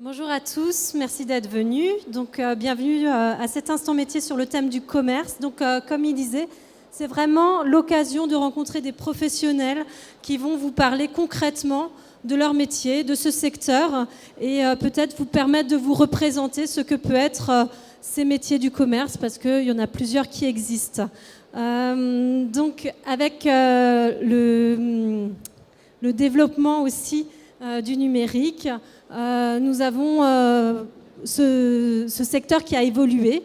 Bonjour à tous, merci d'être venus. Donc, bienvenue à cet instant métier sur le thème du commerce. Donc, comme il disait, c'est vraiment l'occasion de rencontrer des professionnels qui vont vous parler concrètement de leur métier, de ce secteur, et peut-être vous permettre de vous représenter ce que peut être ces métiers du commerce, parce qu'il y en a plusieurs qui existent. Donc, avec le développement aussi du numérique, nous avons ce secteur qui a évolué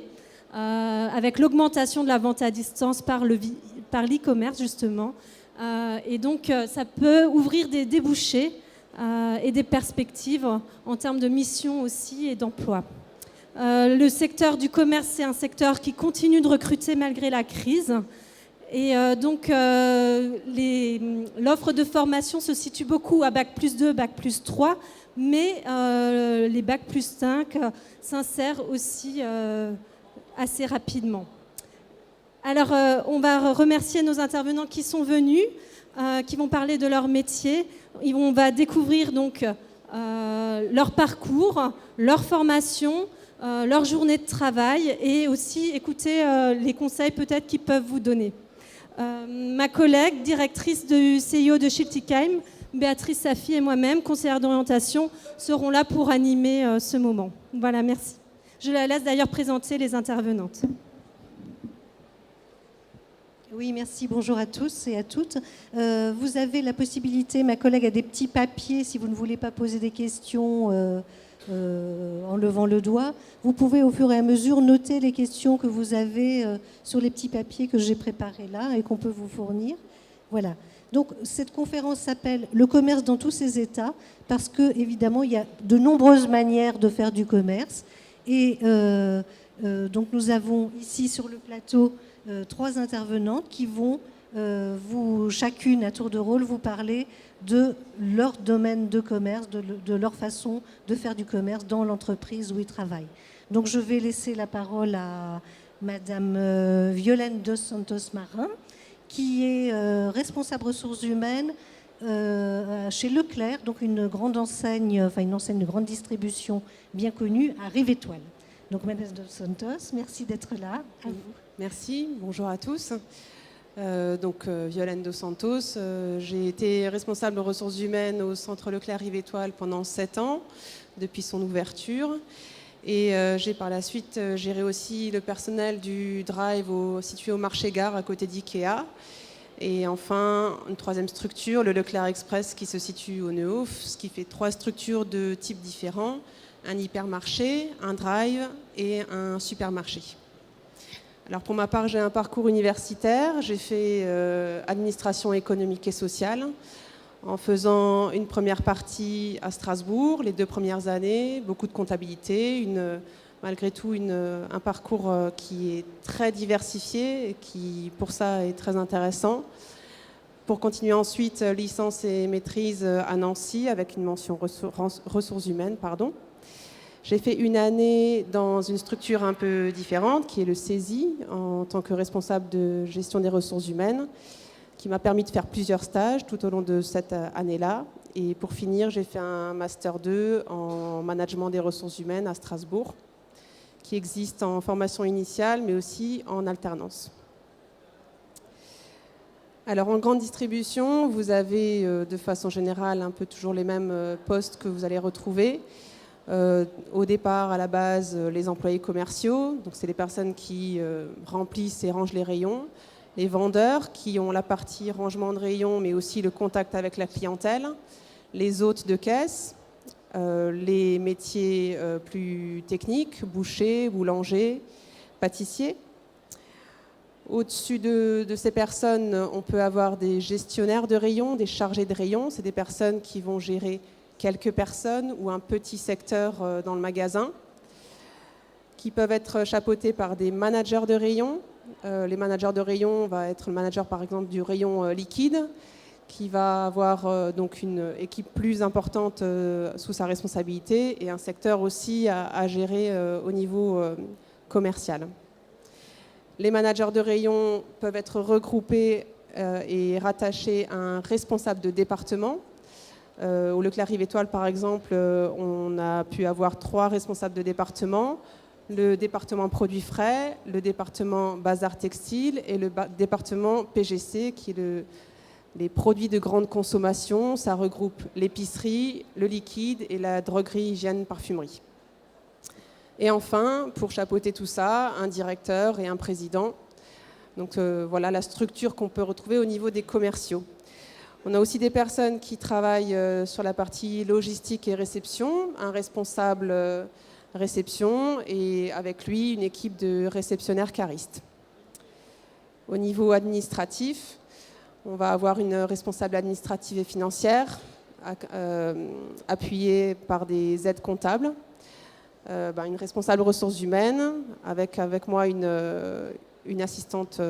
avec l'augmentation de la vente à distance par l'e-commerce justement. Et donc ça peut ouvrir des débouchés et des perspectives en termes de mission aussi et d'emploi. Le secteur du commerce, c'est un secteur qui continue de recruter malgré la crise. Et donc, l'offre de formation se situe beaucoup à Bac+2, Bac+3, mais les Bac+5 s'insèrent aussi assez rapidement. Alors, on va remercier nos intervenants qui sont venus, qui vont parler de leur métier. On va découvrir donc leur parcours, leur formation, leur journée de travail et aussi écouter les conseils peut-être qu'ils peuvent vous donner. Ma collègue, directrice du CIO de Schiltigheim, Béatrice Safi et moi-même, conseillère d'orientation, seront là pour animer ce moment. Voilà, merci. Je la laisse d'ailleurs présenter les intervenantes. Oui, merci. Bonjour à tous et à toutes. Vous avez la possibilité, ma collègue a des petits papiers, si vous ne voulez pas poser des questions en levant le doigt. Vous pouvez au fur et à mesure noter les questions que vous avez sur les petits papiers que j'ai préparés là et qu'on peut vous fournir. Voilà. Donc cette conférence s'appelle « Le commerce dans tous ses états » parce que évidemment il y a de nombreuses manières de faire du commerce. Et donc nous avons ici sur le plateau 3 intervenantes qui vont chacune à tour de rôle vous parler de leur domaine de commerce, de leur façon de faire du commerce dans l'entreprise où ils travaillent. Donc je vais laisser la parole à Madame Violaine dos Santos Marin, qui est responsable ressources humaines chez Leclerc, donc une grande enseigne, une enseigne de grande distribution bien connue à Rive-Étoile. Donc Madame dos Santos, merci d'être là. À vous. Merci, bonjour à tous. Violaine dos Santos, j'ai été responsable ressources humaines au Centre Leclerc Rive-Étoile pendant 7 ans, depuis son ouverture. Et j'ai par la suite géré aussi le personnel du Drive situé au marché-gare à côté d'IKEA. Et enfin, une 3e structure, le Leclerc Express qui se situe au Neuhof, ce qui fait 3 structures de types différents, un hypermarché, un Drive et un supermarché. Alors pour ma part, j'ai un parcours universitaire. J'ai fait administration économique et sociale en faisant une première partie à Strasbourg, les 2 premières années, beaucoup de comptabilité, malgré tout un parcours qui est très diversifié et qui pour ça est très intéressant. Pour continuer ensuite licence et maîtrise à Nancy avec une mention ressources humaines. J'ai fait une année dans une structure un peu différente, qui est le CESI, en tant que responsable de gestion des ressources humaines, qui m'a permis de faire plusieurs stages tout au long de cette année-là. Et pour finir, j'ai fait un Master 2 en management des ressources humaines à Strasbourg, qui existe en formation initiale, mais aussi en alternance. Alors en grande distribution, vous avez de façon générale un peu toujours les mêmes postes que vous allez retrouver. Au départ, à la base, les employés commerciaux, donc c'est les personnes qui remplissent et rangent les rayons, les vendeurs qui ont la partie rangement de rayons, mais aussi le contact avec la clientèle, les hôtes de caisse, les métiers plus techniques, bouchers, boulangers, pâtissiers. Au-dessus de ces personnes, on peut avoir des gestionnaires de rayons, des chargés de rayons, c'est des personnes qui vont gérer quelques personnes ou un petit secteur dans le magasin, qui peuvent être chapeautés par des managers de rayon. Les managers de rayon va être le manager par exemple du rayon liquide, qui va avoir donc une équipe plus importante sous sa responsabilité et un secteur aussi à gérer au niveau commercial. Les managers de rayon peuvent être regroupés et rattachés à un responsable de département. Au Leclerc Rive Étoile, par exemple, on a pu avoir 3 responsables de département, le département produits frais, le département bazar textile et le département PGC, qui est les produits de grande consommation. Ça regroupe l'épicerie, le liquide et la droguerie, hygiène, parfumerie. Et enfin, pour chapeauter tout ça, un directeur et un président. Donc voilà la structure qu'on peut retrouver au niveau des commerciaux. On a aussi des personnes qui travaillent sur la partie logistique et réception, un responsable réception et avec lui une équipe de réceptionnaires caristes. Au niveau administratif, on va avoir une responsable administrative et financière appuyée par des aides comptables, une responsable ressources humaines, avec moi une assistante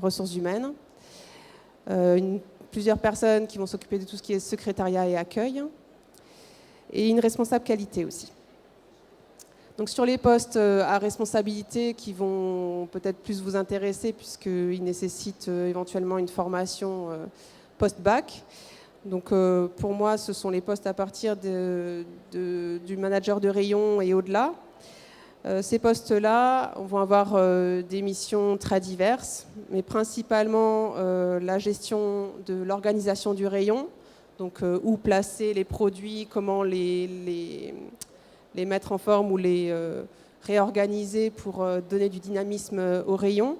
ressources humaines, plusieurs personnes qui vont s'occuper de tout ce qui est secrétariat et accueil, et une responsable qualité aussi. Donc sur les postes à responsabilité qui vont peut-être plus vous intéresser puisqu'ils nécessitent éventuellement une formation post-bac. Donc pour moi, ce sont les postes à partir du manager de rayon et au-delà. Ces postes-là vont avoir des missions très diverses, mais principalement la gestion de l'organisation du rayon, donc où placer les produits, comment les mettre en forme ou les réorganiser pour donner du dynamisme au rayon.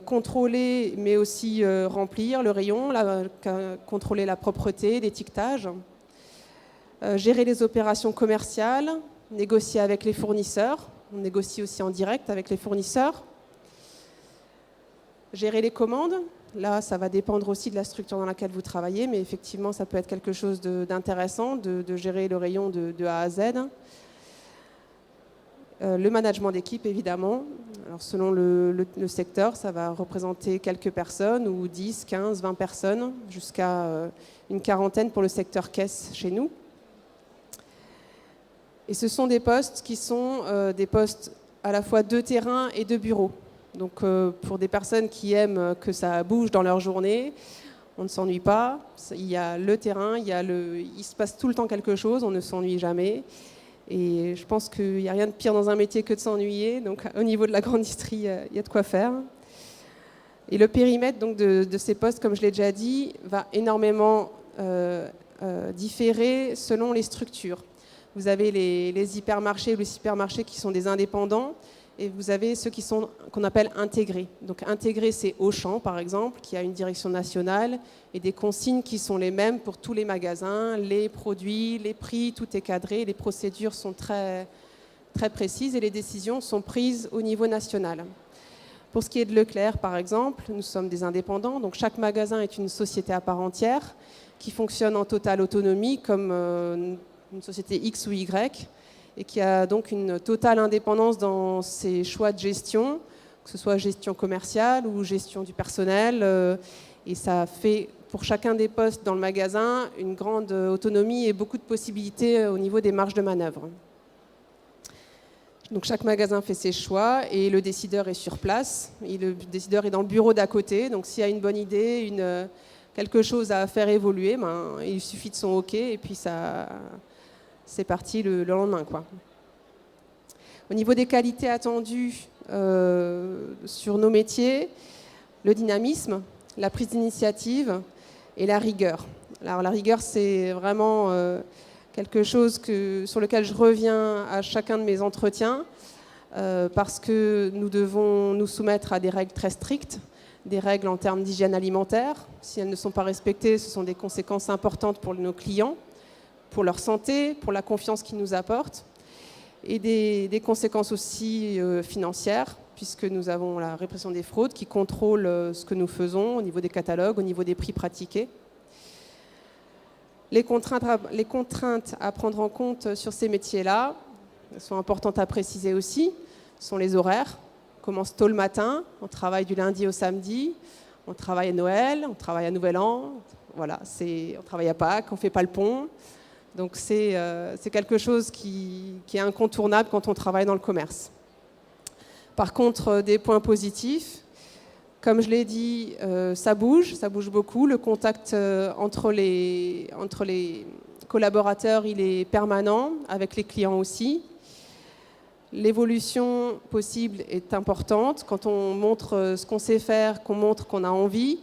Contrôler, mais aussi remplir le rayon, contrôler la propreté, l'étiquetage, gérer les opérations commerciales, négocier avec les fournisseurs, on négocie aussi en direct avec les fournisseurs, gérer les commandes. Là, ça va dépendre aussi de la structure dans laquelle vous travaillez, mais effectivement, ça peut être quelque chose d'intéressant de gérer le rayon de A à Z. Le management d'équipe, évidemment. Alors, selon le secteur, ça va représenter quelques personnes, ou 10, 15, 20 personnes, jusqu'à une quarantaine pour le secteur caisse chez nous. Et ce sont des postes qui sont des postes à la fois de terrain et de bureau. Donc pour des personnes qui aiment que ça bouge dans leur journée, on ne s'ennuie pas. Il y a le terrain, il se passe tout le temps quelque chose, on ne s'ennuie jamais. Et je pense qu'il n'y a rien de pire dans un métier que de s'ennuyer. Donc au niveau de la grande distrie, il y a de quoi faire. Et le périmètre donc, de ces postes, comme je l'ai déjà dit, va énormément différer selon les structures. Vous avez les hypermarchés ou les supermarchés qui sont des indépendants. Et vous avez ceux qu'on appelle intégrés. Donc intégrés, c'est Auchan, par exemple, qui a une direction nationale et des consignes qui sont les mêmes pour tous les magasins, les produits, les prix, tout est cadré, les procédures sont très, très précises et les décisions sont prises au niveau national. Pour ce qui est de Leclerc, par exemple, nous sommes des indépendants, donc chaque magasin est une société à part entière qui fonctionne en totale autonomie comme une société X ou Y, et qui a donc une totale indépendance dans ses choix de gestion, que ce soit gestion commerciale ou gestion du personnel. Et ça fait pour chacun des postes dans le magasin une grande autonomie et beaucoup de possibilités au niveau des marges de manœuvre. Donc chaque magasin fait ses choix et le décideur est sur place. Et le décideur est dans le bureau d'à côté. Donc s'il y a une bonne idée, quelque chose à faire évoluer, il suffit de son OK et puis c'est parti le lendemain, quoi. Au niveau des qualités attendues sur nos métiers, le dynamisme, la prise d'initiative et la rigueur. Alors la rigueur, c'est vraiment quelque chose sur lequel je reviens à chacun de mes entretiens parce que nous devons nous soumettre à des règles très strictes, des règles en termes d'hygiène alimentaire. Si elles ne sont pas respectées, ce sont des conséquences importantes pour nos clients, pour leur santé, pour la confiance qu'ils nous apportent, et des conséquences aussi financières, puisque nous avons la répression des fraudes qui contrôle ce que nous faisons au niveau des catalogues, au niveau des prix pratiqués. Les contraintes à prendre en compte sur ces métiers-là sont importantes à préciser aussi, sont les horaires. On commence tôt le matin, on travaille du lundi au samedi, on travaille à Noël, on travaille à Nouvel An, voilà, on travaille à Pâques, on ne fait pas le pont. Donc c'est quelque chose qui est incontournable quand on travaille dans le commerce. Par contre, des points positifs, Comme je l'ai dit, ça bouge beaucoup. Le contact entre les collaborateurs, il est permanent, avec les clients aussi. L'évolution possible est importante. Quand on montre ce qu'on sait faire, qu'on montre qu'on a envie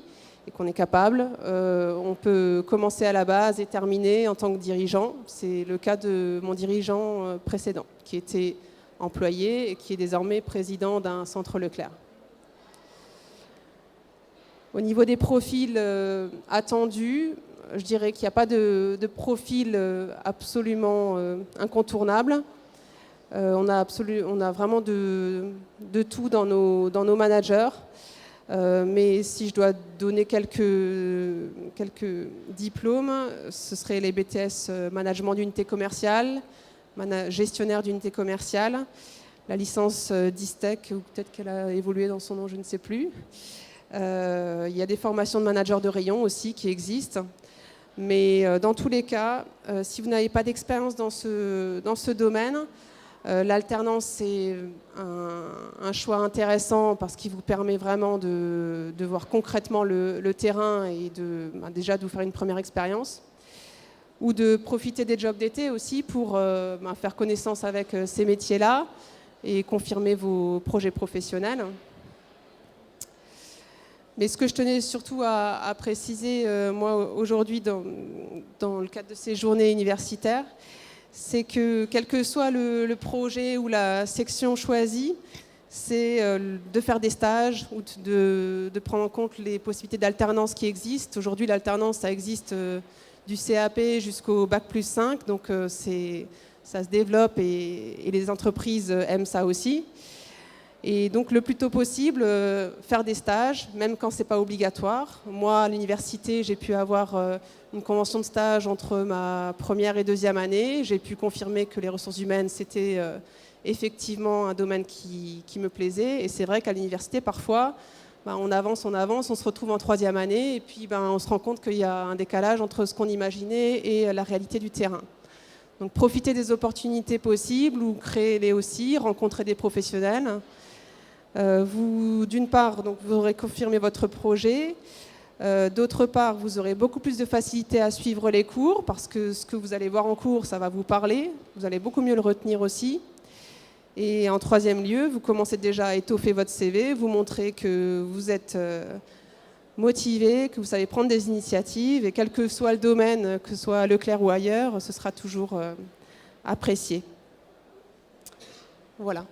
et qu'on est capable, on peut commencer à la base et terminer en tant que dirigeant. C'est le cas de mon dirigeant précédent, qui était employé et qui est désormais président d'un centre Leclerc. Au niveau des profils attendus, je dirais qu'il n'y a pas de profil absolument incontournable. On a vraiment de tout dans nos managers. Mais si je dois donner quelques diplômes, ce seraient les BTS management d'unité commerciale, gestionnaire d'unité commerciale, la licence d'ISTEC, ou peut-être qu'elle a évolué dans son nom, je ne sais plus. Il y a des formations de manager de rayon aussi qui existent. Mais dans tous les cas, si vous n'avez pas d'expérience dans ce domaine, l'alternance, c'est un choix intéressant parce qu'il vous permet vraiment de voir concrètement le terrain et déjà de vous faire une première expérience. Ou de profiter des jobs d'été aussi pour faire connaissance avec ces métiers-là et confirmer vos projets professionnels. Mais ce que je tenais surtout à préciser, moi, aujourd'hui, dans le cadre de ces journées universitaires, c'est que quel que soit le projet ou la section choisie, c'est de faire des stages ou de prendre en compte les possibilités d'alternance qui existent. Aujourd'hui, l'alternance, ça existe du CAP jusqu'au Bac+5, donc ça se développe et les entreprises aiment ça aussi. Et donc le plus tôt possible, faire des stages, même quand ce n'est pas obligatoire. Moi, à l'université, j'ai pu avoir une convention de stage entre ma première et deuxième année. J'ai pu confirmer que les ressources humaines, c'était effectivement un domaine qui me plaisait. Et c'est vrai qu'à l'université, parfois, on avance, on se retrouve en troisième année, et puis on se rend compte qu'il y a un décalage entre ce qu'on imaginait et la réalité du terrain. Donc profiter des opportunités possibles ou créer-les aussi, rencontrer des professionnels. D'une part, donc, vous aurez confirmé votre projet. D'autre part, vous aurez beaucoup plus de facilité à suivre les cours parce que ce que vous allez voir en cours, ça va vous parler. Vous allez beaucoup mieux le retenir aussi. Et en troisième lieu, vous commencez déjà à étoffer votre CV, vous montrez que vous êtes motivé, que vous savez prendre des initiatives et quel que soit le domaine, que ce soit Leclerc ou ailleurs, ce sera toujours apprécié. Voilà.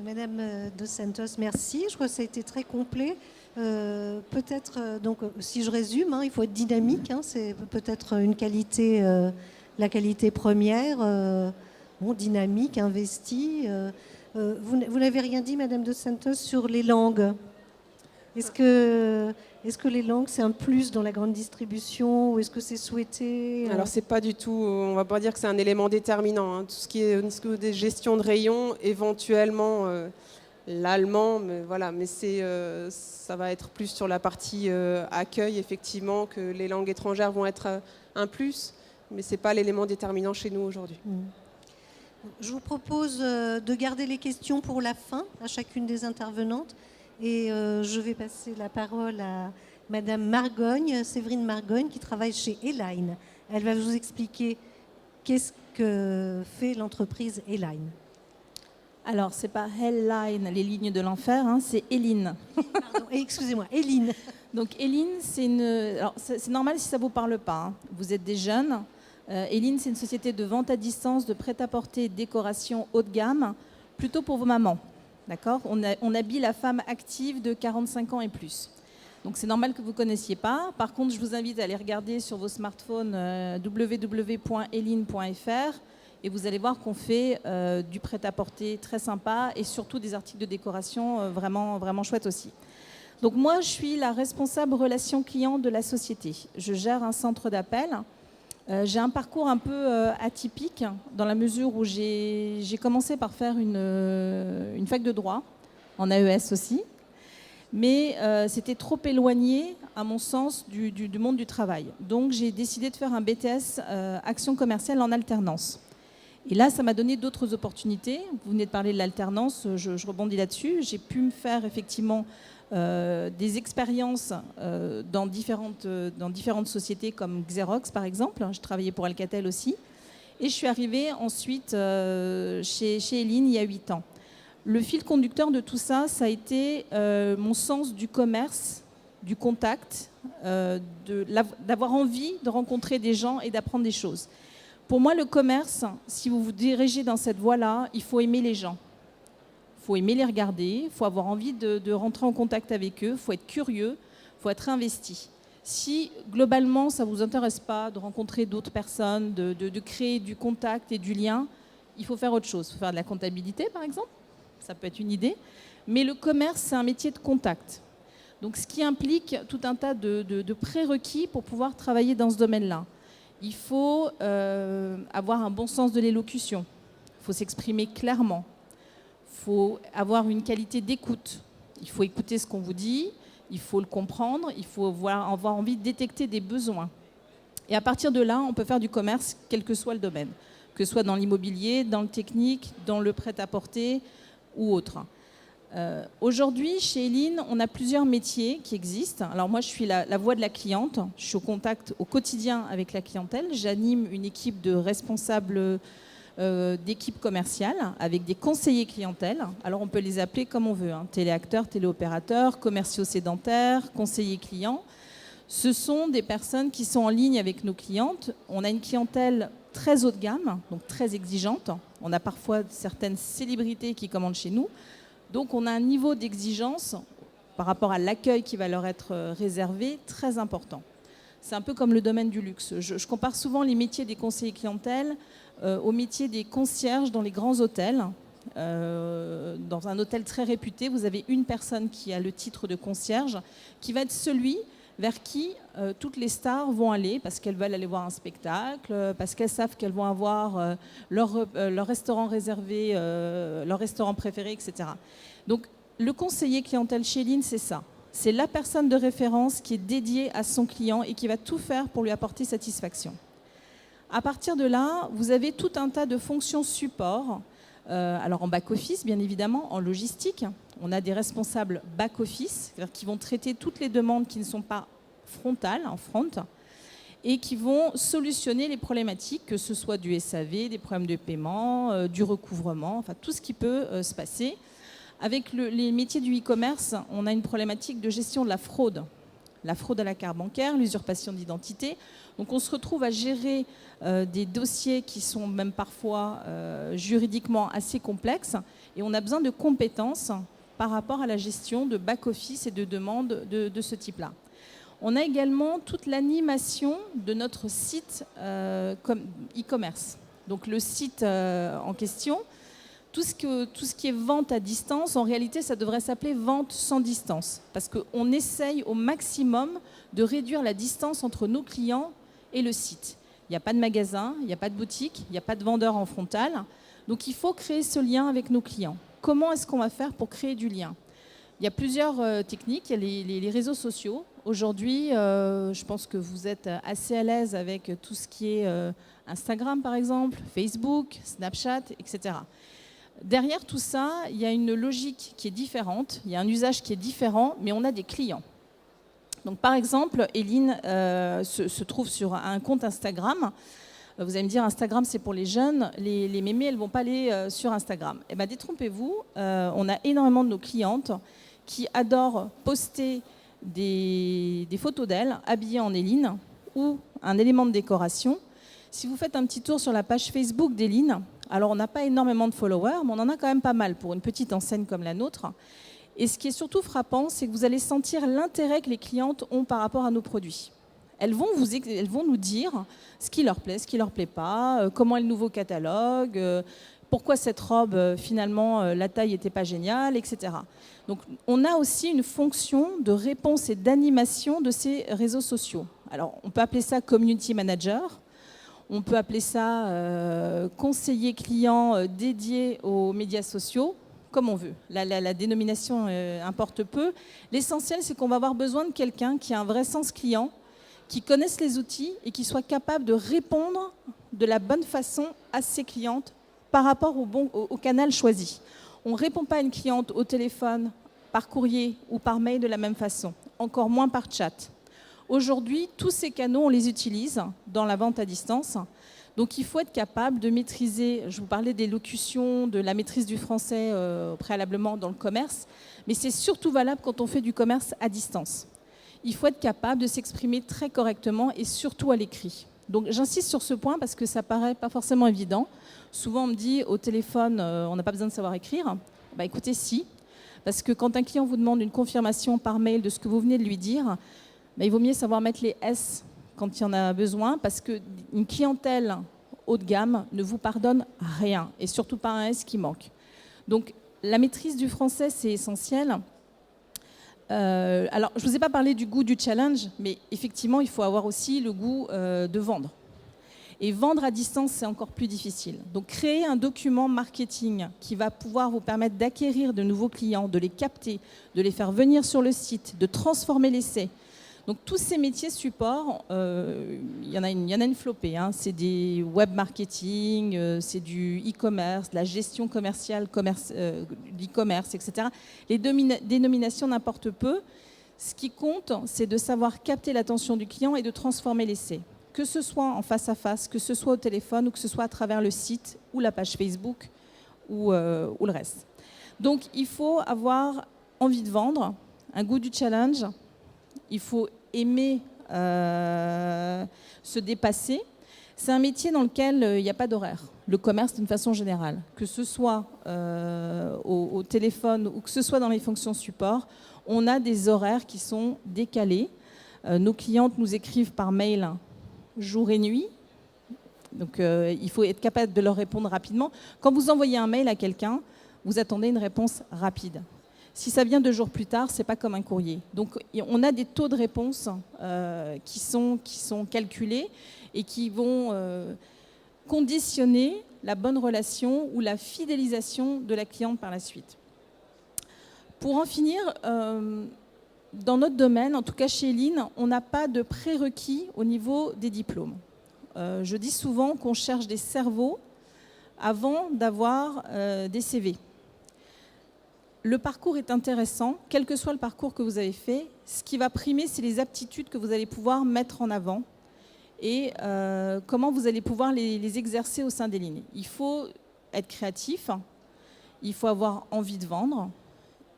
Madame Dos Santos, merci. Je crois que ça a été très complet. Peut-être, donc, si je résume, il faut être dynamique. C'est peut-être une qualité, la qualité première. Dynamique, investi. Vous n'avez rien dit, Madame Dos Santos, sur les langues. Est-ce que les langues, c'est un plus dans la grande distribution ou est-ce que c'est souhaité? Alors, c'est pas du tout, on va pas dire que c'est un élément déterminant. Tout ce qui est des gestions de rayons, éventuellement l'allemand, mais voilà, mais ça va être plus sur la partie accueil, effectivement, que les langues étrangères vont être un plus, mais c'est pas l'élément déterminant chez nous aujourd'hui. Je vous propose de garder les questions pour la fin à chacune des intervenantes. Et je vais passer la parole à Madame Margogne, Séverine Margogne, qui travaille chez Eline. Elle va vous expliquer qu'est-ce que fait l'entreprise Eline. Alors, c'est pas Hellline, les lignes de l'enfer, c'est Eline. Pardon, excusez-moi, Eline. Donc Eline, c'est normal si ça vous parle pas. Vous êtes des jeunes. Eline, c'est une société de vente à distance de prêt-à-porter et décoration haut de gamme, plutôt pour vos mamans. D'accord ? On habille la femme active de 45 ans et plus. Donc c'est normal que vous ne connaissiez pas. Par contre, je vous invite à aller regarder sur vos smartphones www.eline.fr et vous allez voir qu'on fait du prêt-à-porter très sympa et surtout des articles de décoration vraiment, vraiment chouettes aussi. Donc moi, je suis la responsable relations clients de la société. Je gère un centre d'appel. J'ai un parcours un peu atypique dans la mesure où j'ai commencé par faire une fac de droit, en AES aussi, mais c'était trop éloigné, à mon sens, du monde du travail. Donc j'ai décidé de faire un BTS Action commerciale en alternance. Et là, ça m'a donné d'autres opportunités. Vous venez de parler de l'alternance, je rebondis là-dessus. J'ai pu me faire effectivement des expériences dans différentes sociétés comme Xerox, par exemple. Je travaillais pour Alcatel aussi. Et je suis arrivée ensuite chez Eline il y a 8 ans. Le fil conducteur de tout ça, ça a été mon sens du commerce, du contact, d'avoir envie de rencontrer des gens et d'apprendre des choses. Pour moi, le commerce, si vous vous dirigez dans cette voie-là, il faut aimer les gens. Il faut aimer les regarder, il faut avoir envie de rentrer en contact avec eux, il faut être curieux, il faut être investi. Si globalement, ça ne vous intéresse pas de rencontrer d'autres personnes, de créer du contact et du lien, il faut faire autre chose. Il faut faire de la comptabilité, par exemple. Ça peut être une idée. Mais le commerce, c'est un métier de contact. Donc, ce qui implique tout un tas de prérequis pour pouvoir travailler dans ce domaine-là. Il faut avoir un bon sens de l'élocution. Il faut s'exprimer clairement. Il faut avoir une qualité d'écoute. Il faut écouter ce qu'on vous dit. Il faut le comprendre. Il faut avoir envie de détecter des besoins. Et à partir de là, on peut faire du commerce, quel que soit le domaine. Que ce soit dans l'immobilier, dans le technique, dans le prêt-à-porter ou autre. Aujourd'hui, chez Eline, on a plusieurs métiers qui existent. Alors moi, je suis la voix de la cliente. Je suis au contact au quotidien avec la clientèle. J'anime une équipe de responsables d'équipe commerciale avec des conseillers clientèle. Alors on peut les appeler comme on veut, téléacteurs, téléopérateurs, commerciaux sédentaires, conseillers clients. Ce sont des personnes qui sont en ligne avec nos clientes. On a une clientèle très haut de gamme, donc très exigeante. On a parfois certaines célébrités qui commandent chez nous. Donc on a un niveau d'exigence par rapport à l'accueil qui va leur être réservé très important. C'est un peu comme le domaine du luxe. Je compare souvent les métiers des conseillers clientèle au métier des concierges dans les grands hôtels. Dans un hôtel très réputé, vous avez une personne qui a le titre de concierge qui va être celui vers qui toutes les stars vont aller parce qu'elles veulent aller voir un spectacle, parce qu'elles savent qu'elles vont avoir leur restaurant réservé, leur restaurant préféré, etc. Donc, le conseiller clientèle chez Eline, c'est ça. C'est la personne de référence qui est dédiée à son client et qui va tout faire pour lui apporter satisfaction. À partir de là, vous avez tout un tas de fonctions support. Alors en back-office, bien évidemment, en logistique. On a des responsables back-office, c'est-à-dire qui vont traiter toutes les demandes qui ne sont pas frontales, en front, et qui vont solutionner les problématiques, que ce soit du SAV, des problèmes de paiement, du recouvrement, enfin tout ce qui peut se passer. Avec les métiers du e-commerce, on a une problématique de gestion de la fraude à la carte bancaire, l'usurpation d'identité. Donc on se retrouve à gérer des dossiers qui sont même parfois juridiquement assez complexes et on a besoin de compétences par rapport à la gestion de back-office et de demandes de ce type-là. On a également toute l'animation de notre site e-commerce. Donc le site en question, tout ce qui est vente à distance, en réalité, ça devrait s'appeler vente sans distance. Parce qu'on essaye au maximum de réduire la distance entre nos clients et le site. Il n'y a pas de magasin, il n'y a pas de boutique, il n'y a pas de vendeur en frontal. Donc il faut créer ce lien avec nos clients. Comment est-ce qu'on va faire pour créer du lien ? Il y a plusieurs techniques. Il y a les réseaux sociaux. Aujourd'hui, je pense que vous êtes assez à l'aise avec tout ce qui est Instagram, par exemple, Facebook, Snapchat, etc. Derrière tout ça, il y a une logique qui est différente, il y a un usage qui est différent, mais on a des clients. Donc, par exemple, Eline se trouve sur un compte Instagram. Vous allez me dire, Instagram, c'est pour les jeunes. Les mémés, elles ne vont pas aller sur Instagram. Eh bien, détrompez-vous, on a énormément de nos clientes qui adorent poster des photos d'elles habillées en Eline ou un élément de décoration. Si vous faites un petit tour sur la page Facebook d'Eline, alors on n'a pas énormément de followers, mais on en a quand même pas mal pour une petite enseigne comme la nôtre. Et ce qui est surtout frappant, c'est que vous allez sentir l'intérêt que les clientes ont par rapport à nos produits. Elles vont nous dire ce qui leur plaît, ce qui leur plaît pas, comment est le nouveau catalogue, pourquoi cette robe, finalement, la taille n'était pas géniale, etc. Donc on a aussi une fonction de réponse et d'animation de ces réseaux sociaux. Alors on peut appeler ça community manager. On peut appeler ça conseiller client dédié aux médias sociaux, comme on veut. La dénomination importe peu. L'essentiel, c'est qu'on va avoir besoin de quelqu'un qui a un vrai sens client, qui connaissent les outils et qui soient capables de répondre de la bonne façon à ses clientes par rapport au canal choisi. On ne répond pas à une cliente au téléphone, par courrier ou par mail de la même façon, encore moins par chat. Aujourd'hui, tous ces canaux, on les utilise dans la vente à distance. Donc il faut être capable de maîtriser, je vous parlais des locutions, de la maîtrise du français préalablement dans le commerce, mais c'est surtout valable quand on fait du commerce à distance. Il faut être capable de s'exprimer très correctement et surtout à l'écrit. Donc j'insiste sur ce point parce que ça paraît pas forcément évident. Souvent on me dit au téléphone, on n'a pas besoin de savoir écrire. Bah écoutez, si. Parce que quand un client vous demande une confirmation par mail de ce que vous venez de lui dire, bah, il vaut mieux savoir mettre les S quand il y en a besoin, parce qu'une clientèle haut de gamme ne vous pardonne rien, et surtout pas un S qui manque. Donc la maîtrise du français, c'est essentiel. Alors, je ne vous ai pas parlé du goût du challenge, mais effectivement, il faut avoir aussi le goût de vendre. Et vendre à distance, c'est encore plus difficile. Donc, créer un document marketing qui va pouvoir vous permettre d'acquérir de nouveaux clients, de les capter, de les faire venir sur le site, de transformer l'essai. Donc, tous ces métiers support, il y en a une flopée. Hein. C'est des web marketing, c'est du e-commerce, de la gestion commerciale, d'e-commerce, etc. Les dénominations n'importent peu. Ce qui compte, c'est de savoir capter l'attention du client et de transformer l'essai. Que ce soit en face à face, que ce soit au téléphone ou que ce soit à travers le site ou la page Facebook ou le reste. Donc, il faut avoir envie de vendre, un goût du challenge. Il faut aimer se dépasser. C'est un métier dans lequel il n'y a pas d'horaire. Le commerce d'une façon générale, que ce soit au téléphone ou que ce soit dans les fonctions support, on a des horaires qui sont décalés. Nos clientes nous écrivent par mail jour et nuit. Donc il faut être capable de leur répondre rapidement. Quand vous envoyez un mail à quelqu'un, vous attendez une réponse rapide. Si ça vient 2 jours plus tard, ce n'est pas comme un courrier. Donc on a des taux de réponse qui sont calculés et qui vont conditionner la bonne relation ou la fidélisation de la cliente par la suite. Pour en finir, dans notre domaine, en tout cas chez Eline, on n'a pas de prérequis au niveau des diplômes. Je dis souvent qu'on cherche des cerveaux avant d'avoir des CV. Le parcours est intéressant, quel que soit le parcours que vous avez fait. Ce qui va primer, c'est les aptitudes que vous allez pouvoir mettre en avant et comment vous allez pouvoir les exercer au sein des lignes. Il faut être créatif, il faut avoir envie de vendre,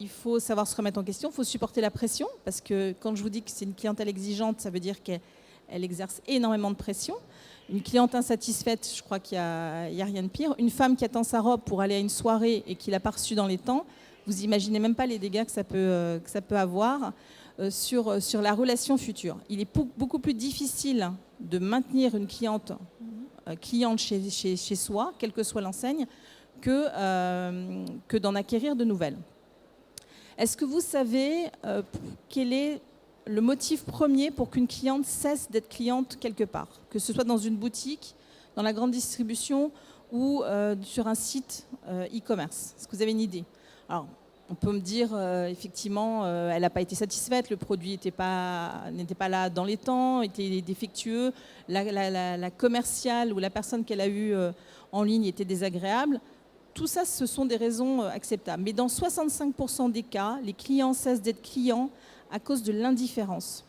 il faut savoir se remettre en question, il faut supporter la pression, parce que quand je vous dis que c'est une clientèle exigeante, ça veut dire qu'elle exerce énormément de pression. Une cliente insatisfaite, je crois qu'il n'y a rien de pire. Une femme qui attend sa robe pour aller à une soirée et qui l'a pas reçue dans les temps, vous imaginez même pas les dégâts que ça peut avoir sur la relation future. Il est beaucoup plus difficile de maintenir une cliente chez soi, quelle que soit l'enseigne, que d'en acquérir de nouvelles. Est-ce que vous savez quel est le motif premier pour qu'une cliente cesse d'être cliente quelque part, que ce soit dans une boutique, dans la grande distribution ou sur un site e-commerce? Est-ce que vous avez une idée? Alors, on peut me dire, effectivement, elle n'a pas été satisfaite, le produit n'était pas là dans les temps, était défectueux, la commerciale ou la personne qu'elle a eue en ligne était désagréable. Tout ça, ce sont des raisons acceptables. Mais dans 65% des cas, les clients cessent d'être clients à cause de l'indifférence.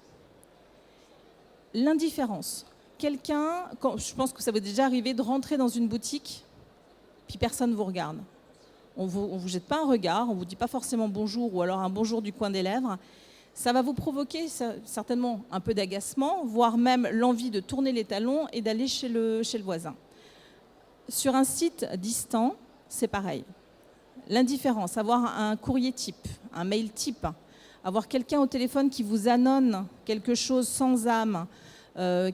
L'indifférence. Quelqu'un, je pense que ça vous est déjà arrivé de rentrer dans une boutique, puis personne ne vous regarde. On vous jette pas un regard, on ne vous dit pas forcément bonjour ou alors un bonjour du coin des lèvres. Ça va vous provoquer certainement un peu d'agacement, voire même l'envie de tourner les talons et d'aller chez le voisin. Sur un site distant, c'est pareil. L'indifférence, avoir un courrier type, un mail type, avoir quelqu'un au téléphone qui vous annonce quelque chose sans âme,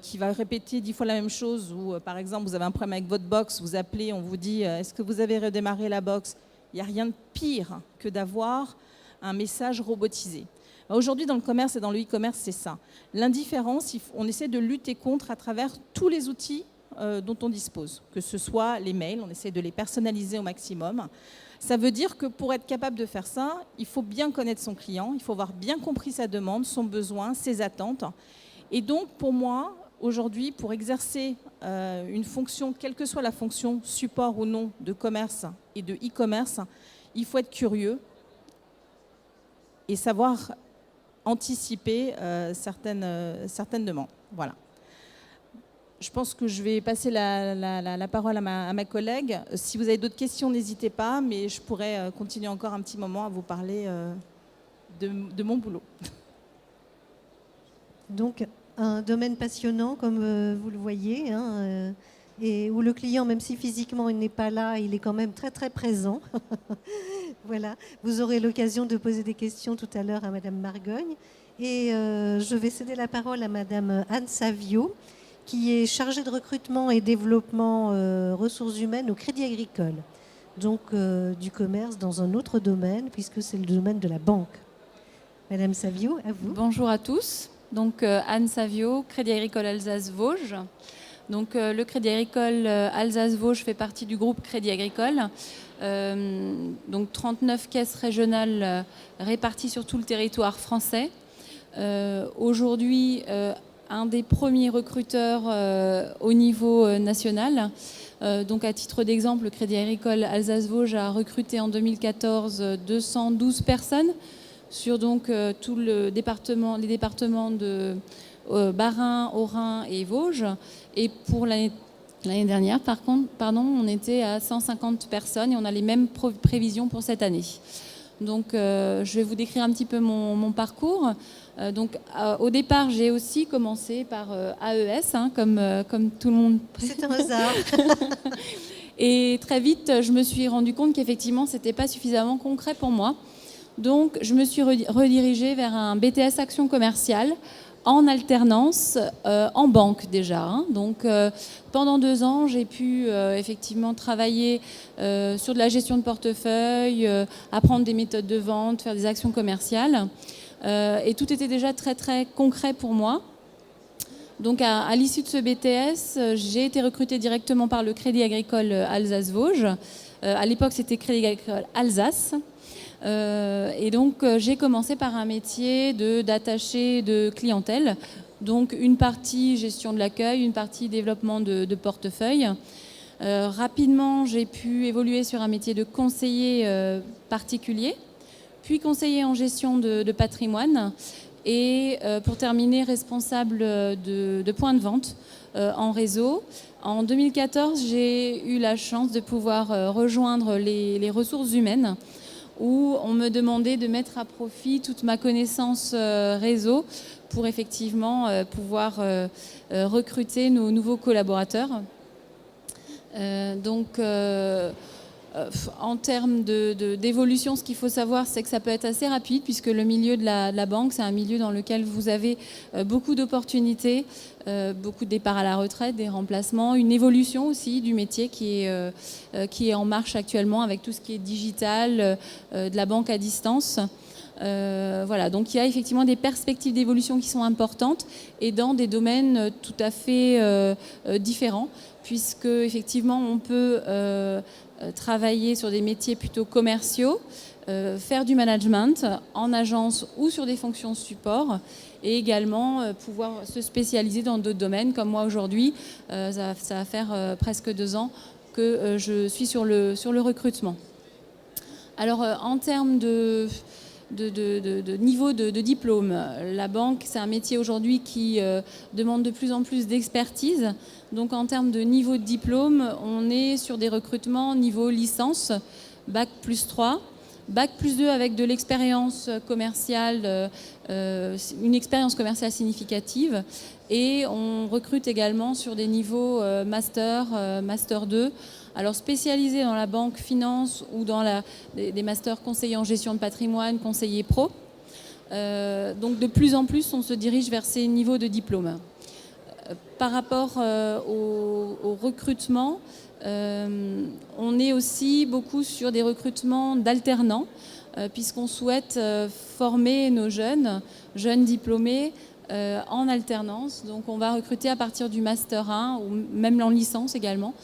qui va répéter 10 fois la même chose, ou par exemple vous avez un problème avec votre box, vous appelez, on vous dit est-ce que vous avez redémarré la box? Il n'y a rien de pire que d'avoir un message robotisé. Aujourd'hui dans le commerce et dans le e-commerce, c'est ça. L'indifférence, on essaie de lutter contre à travers tous les outils dont on dispose, que ce soit les mails, on essaie de les personnaliser au maximum. Ça veut dire que pour être capable de faire ça, il faut bien connaître son client, il faut avoir bien compris sa demande, son besoin, ses attentes. Et donc, pour moi, aujourd'hui, pour exercer une fonction, quelle que soit la fonction, support ou non, de commerce et de e-commerce, il faut être curieux et savoir anticiper certaines demandes. Voilà. Je pense que je vais passer la parole à ma collègue. Si vous avez d'autres questions, n'hésitez pas, mais je pourrais continuer encore un petit moment à vous parler de mon boulot. Donc, un domaine passionnant, comme vous le voyez, hein, et où le client, même si physiquement il n'est pas là, il est quand même très très présent. Voilà. Vous aurez l'occasion de poser des questions tout à l'heure à Madame Margogne. Et je vais céder la parole à Madame Anne Savio, qui est chargée de recrutement et développement ressources humaines au Crédit Agricole. Donc du commerce dans un autre domaine, puisque c'est le domaine de la banque. Madame Savio, à vous. Bonjour à tous. Donc Anne Savio, Crédit Agricole Alsace-Vosges. Donc le Crédit Agricole Alsace-Vosges fait partie du groupe Crédit Agricole. Donc 39 caisses régionales réparties sur tout le territoire français. Aujourd'hui, un des premiers recruteurs au niveau national. Donc à titre d'exemple, le Crédit Agricole Alsace-Vosges a recruté en 2014 212 personnes sur donc tout les départements de Bas-Rhin, Haut-Rhin et Vosges. Et pour l'année dernière, on était à 150 personnes et on a les mêmes prévisions pour cette année. Donc je vais vous décrire un petit peu mon parcours. Donc au départ, j'ai aussi commencé par AES, hein, comme tout le monde. C'est un hasard. Et très vite, je me suis rendu compte qu'effectivement, ce n'était pas suffisamment concret pour moi. Donc, je me suis redirigée vers un BTS Action Commerciale en alternance en banque déjà. Hein. Donc, pendant 2 ans, j'ai pu effectivement travailler sur de la gestion de portefeuille, apprendre des méthodes de vente, faire des actions commerciales. Et tout était déjà très, très concret pour moi. Donc, à l'issue de ce BTS, j'ai été recrutée directement par le Crédit Agricole Alsace-Vosges. À l'époque, c'était Crédit Agricole Alsace. Et donc, j'ai commencé par un métier d'attaché de clientèle. Donc, une partie gestion de l'accueil, une partie développement de portefeuille. Rapidement, j'ai pu évoluer sur un métier de conseiller particulier, puis conseiller en gestion de patrimoine. Et pour terminer, responsable de points de vente en réseau. En 2014, j'ai eu la chance de pouvoir rejoindre les ressources humaines, où on me demandait de mettre à profit toute ma connaissance réseau pour effectivement pouvoir recruter nos nouveaux collaborateurs. En termes d'évolution, ce qu'il faut savoir, c'est que ça peut être assez rapide, puisque le milieu de la banque, c'est un milieu dans lequel vous avez beaucoup d'opportunités, beaucoup de départs à la retraite, des remplacements, une évolution aussi du métier qui est en marche actuellement avec tout ce qui est digital, de la banque à distance. Voilà, donc il y a effectivement des perspectives d'évolution qui sont importantes et dans des domaines tout à fait différents, puisque effectivement on peut travailler sur des métiers plutôt commerciaux, faire du management en agence ou sur des fonctions support, et également pouvoir se spécialiser dans d'autres domaines, comme moi aujourd'hui, ça va faire presque 2 ans que je suis sur le recrutement. Alors en termes de niveau de diplôme, la banque, c'est un métier aujourd'hui qui demande de plus en plus d'expertise. Donc en termes de niveau de diplôme, on est sur des recrutements niveau licence, Bac plus 3, Bac plus 2 avec de l'expérience commerciale, une expérience commerciale significative. Et on recrute également sur des niveaux master, master 2, alors spécialisés dans la banque finance ou dans des masters conseillers en gestion de patrimoine, conseillers pro. Donc de plus en plus, on se dirige vers ces niveaux de diplôme. Par rapport au recrutement, on est aussi beaucoup sur des recrutements d'alternants, puisqu'on souhaite former nos jeunes diplômés en alternance. Donc on va recruter à partir du Master 1 ou même en licence également,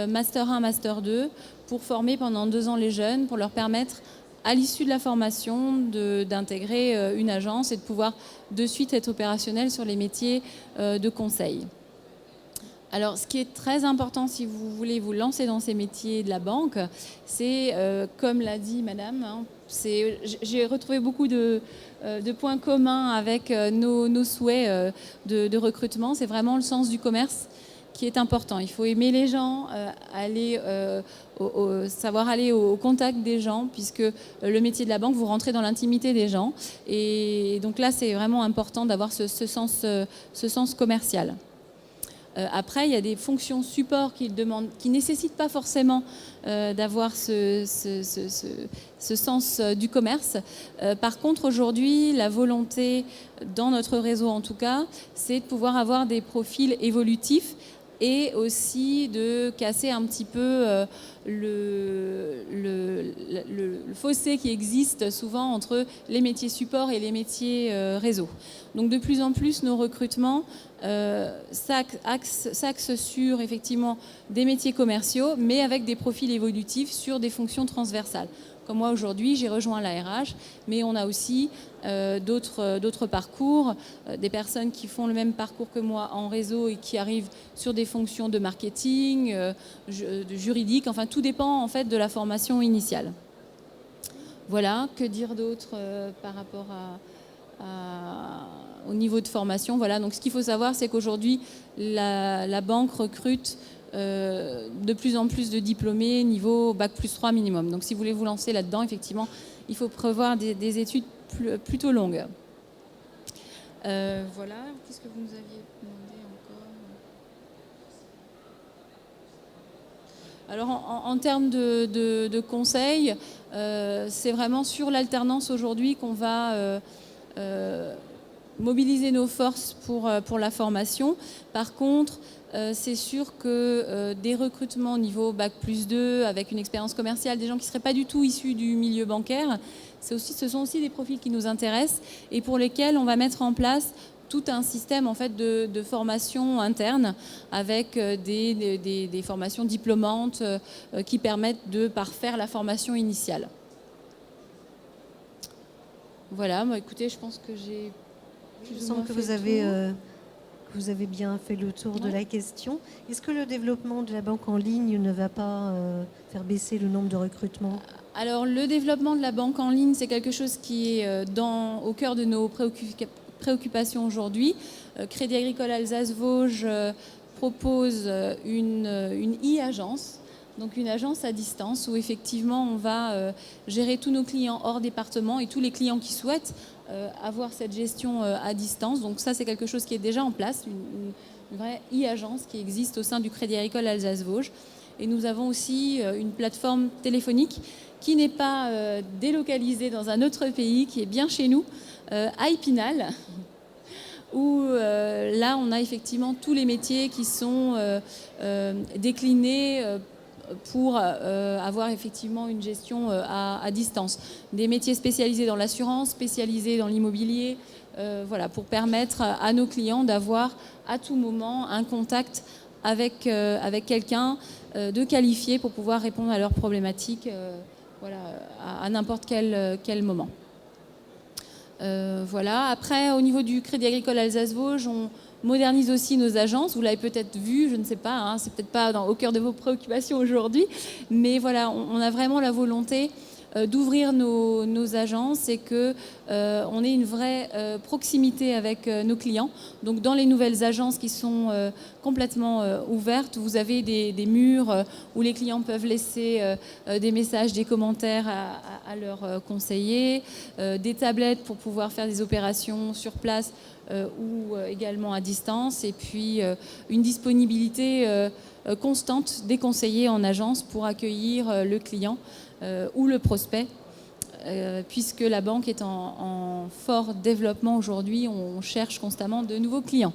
Master 1, Master 2, pour former pendant 2 ans les jeunes, pour leur permettre à l'issue de la formation, d'intégrer une agence et de pouvoir de suite être opérationnel sur les métiers de conseil. Alors, ce qui est très important si vous voulez vous lancer dans ces métiers de la banque, c'est, comme l'a dit Madame, hein, j'ai retrouvé beaucoup de points communs avec nos souhaits de recrutement. C'est vraiment le sens du commerce qui est important. Il faut aimer les gens, savoir aller au contact des gens, puisque le métier de la banque, vous rentrez dans l'intimité des gens. Et donc là, c'est vraiment important d'avoir ce sens commercial. Après, il y a des fonctions support qui ne nécessitent pas forcément d'avoir ce sens du commerce. Par contre, aujourd'hui, la volonté, dans notre réseau en tout cas, c'est de pouvoir avoir des profils évolutifs et aussi de casser un petit peu le fossé qui existe souvent entre les métiers support et les métiers réseau. Donc de plus en plus, nos recrutements s'axent sur effectivement des métiers commerciaux, mais avec des profils évolutifs sur des fonctions transversales. Comme moi aujourd'hui, j'ai rejoint la RH, mais on a aussi d'autres parcours, des personnes qui font le même parcours que moi en réseau et qui arrivent sur des fonctions de marketing, de juridique, enfin tout dépend en fait de la formation initiale. Voilà, que dire d'autre par rapport au niveau de formation. Voilà, donc ce qu'il faut savoir, c'est qu'aujourd'hui, la banque recrute de plus en plus de diplômés niveau Bac+3 minimum. Donc si vous voulez vous lancer là-dedans, effectivement, il faut prévoir des études plutôt longues. Voilà, qu'est-ce que vous nous aviez demandé encore ? Alors en termes de conseils, c'est vraiment sur l'alternance aujourd'hui qu'on va mobiliser nos forces pour la formation. Par contre, c'est sûr que des recrutements au niveau Bac+2 avec une expérience commerciale, des gens qui ne seraient pas du tout issus du milieu bancaire, ce sont aussi des profils qui nous intéressent et pour lesquels on va mettre en place tout un système en fait de formation interne avec des formations diplômantes qui permettent de parfaire la formation initiale. Voilà, bah, écoutez, je pense que j'ai... Il me semble que vous avez bien fait le tour de la question. Est-ce que le développement de la banque en ligne ne va pas faire baisser le nombre de recrutements ? Alors, le développement de la banque en ligne, c'est quelque chose qui est au cœur de nos préoccupations aujourd'hui. Crédit Agricole Alsace-Vosges propose une e-agence. Donc une agence à distance où effectivement on va gérer tous nos clients hors département et tous les clients qui souhaitent avoir cette gestion à distance. Donc ça c'est quelque chose qui est déjà en place, une vraie e-agence qui existe au sein du Crédit Agricole Alsace-Vosges. Et nous avons aussi une plateforme téléphonique qui n'est pas délocalisée dans un autre pays, qui est bien chez nous, à Épinal, où là on a effectivement tous les métiers qui sont déclinés pour avoir effectivement une gestion à distance. Des métiers spécialisés dans l'assurance, spécialisés dans l'immobilier, voilà, pour permettre à nos clients d'avoir à tout moment un contact avec quelqu'un de qualifié pour pouvoir répondre à leurs problématiques voilà, à n'importe quel moment. Voilà. Après, au niveau du Crédit Agricole Alsace-Vosges, on modernise aussi nos agences. Vous l'avez peut-être vu, je ne sais pas, hein, c'est peut-être pas au cœur de vos préoccupations aujourd'hui, mais voilà, on a vraiment la volonté d'ouvrir nos agences et que on ait une vraie proximité avec nos clients. Donc dans les nouvelles agences qui sont complètement ouvertes, vous avez des murs où les clients peuvent laisser des messages, des commentaires à leurs conseillers, des tablettes pour pouvoir faire des opérations sur place ou également à distance, et puis une disponibilité constante des conseillers en agence pour accueillir le client ou le prospect, puisque la banque est en fort développement aujourd'hui, on cherche constamment de nouveaux clients.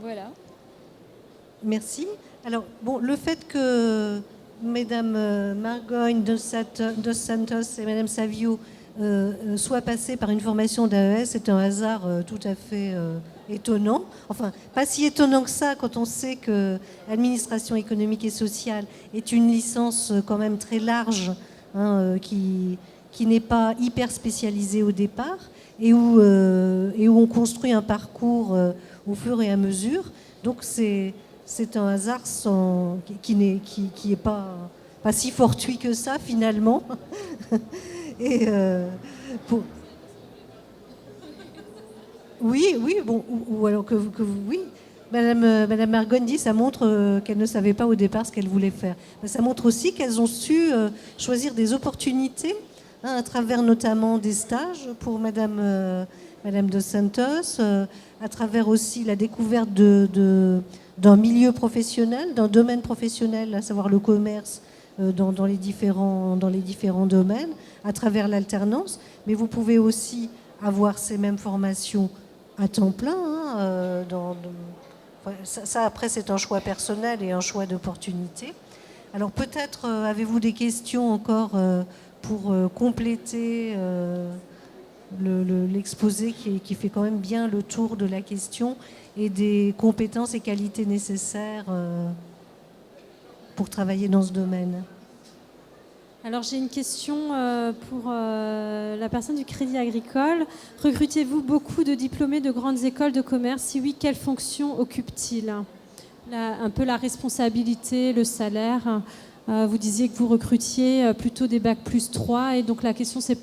Voilà. Merci. Alors, bon, le fait que Mesdames Margogne, Dos Santos et Madame Savio soient passées par une formation d'AES, c'est un hasard tout à fait étonnant. Enfin, pas si étonnant que ça quand on sait que l'administration économique et sociale est une licence quand même très large qui n'est pas hyper spécialisé au départ et où on construit un parcours au fur et à mesure. Donc c'est un hasard qui n'est pas si fortuit que ça finalement. Et oui, bon, ou alors que vous, oui. Madame Margonne dit, ça montre qu'elle ne savait pas au départ ce qu'elle voulait faire. Mais ça montre aussi qu'elles ont su choisir des opportunités, à travers notamment des stages pour Madame Dos Santos, à travers aussi la découverte d'un milieu professionnel, d'un domaine professionnel, à savoir le commerce, dans les différents domaines, à travers l'alternance. Mais vous pouvez aussi avoir ces mêmes formations à temps plein. Ça, après, c'est un choix personnel et un choix d'opportunité. Alors peut-être avez-vous des questions encore pour compléter l'exposé qui fait quand même bien le tour de la question et des compétences et qualités nécessaires pour travailler dans ce domaine. Alors j'ai une question pour la personne du Crédit Agricole. Recrutez-vous beaucoup de diplômés de grandes écoles de commerce? Si oui, quelle fonction occupent-ils? Un peu la responsabilité, le salaire. Vous disiez que vous recrutiez plutôt des bac plus 3 et donc la question c'est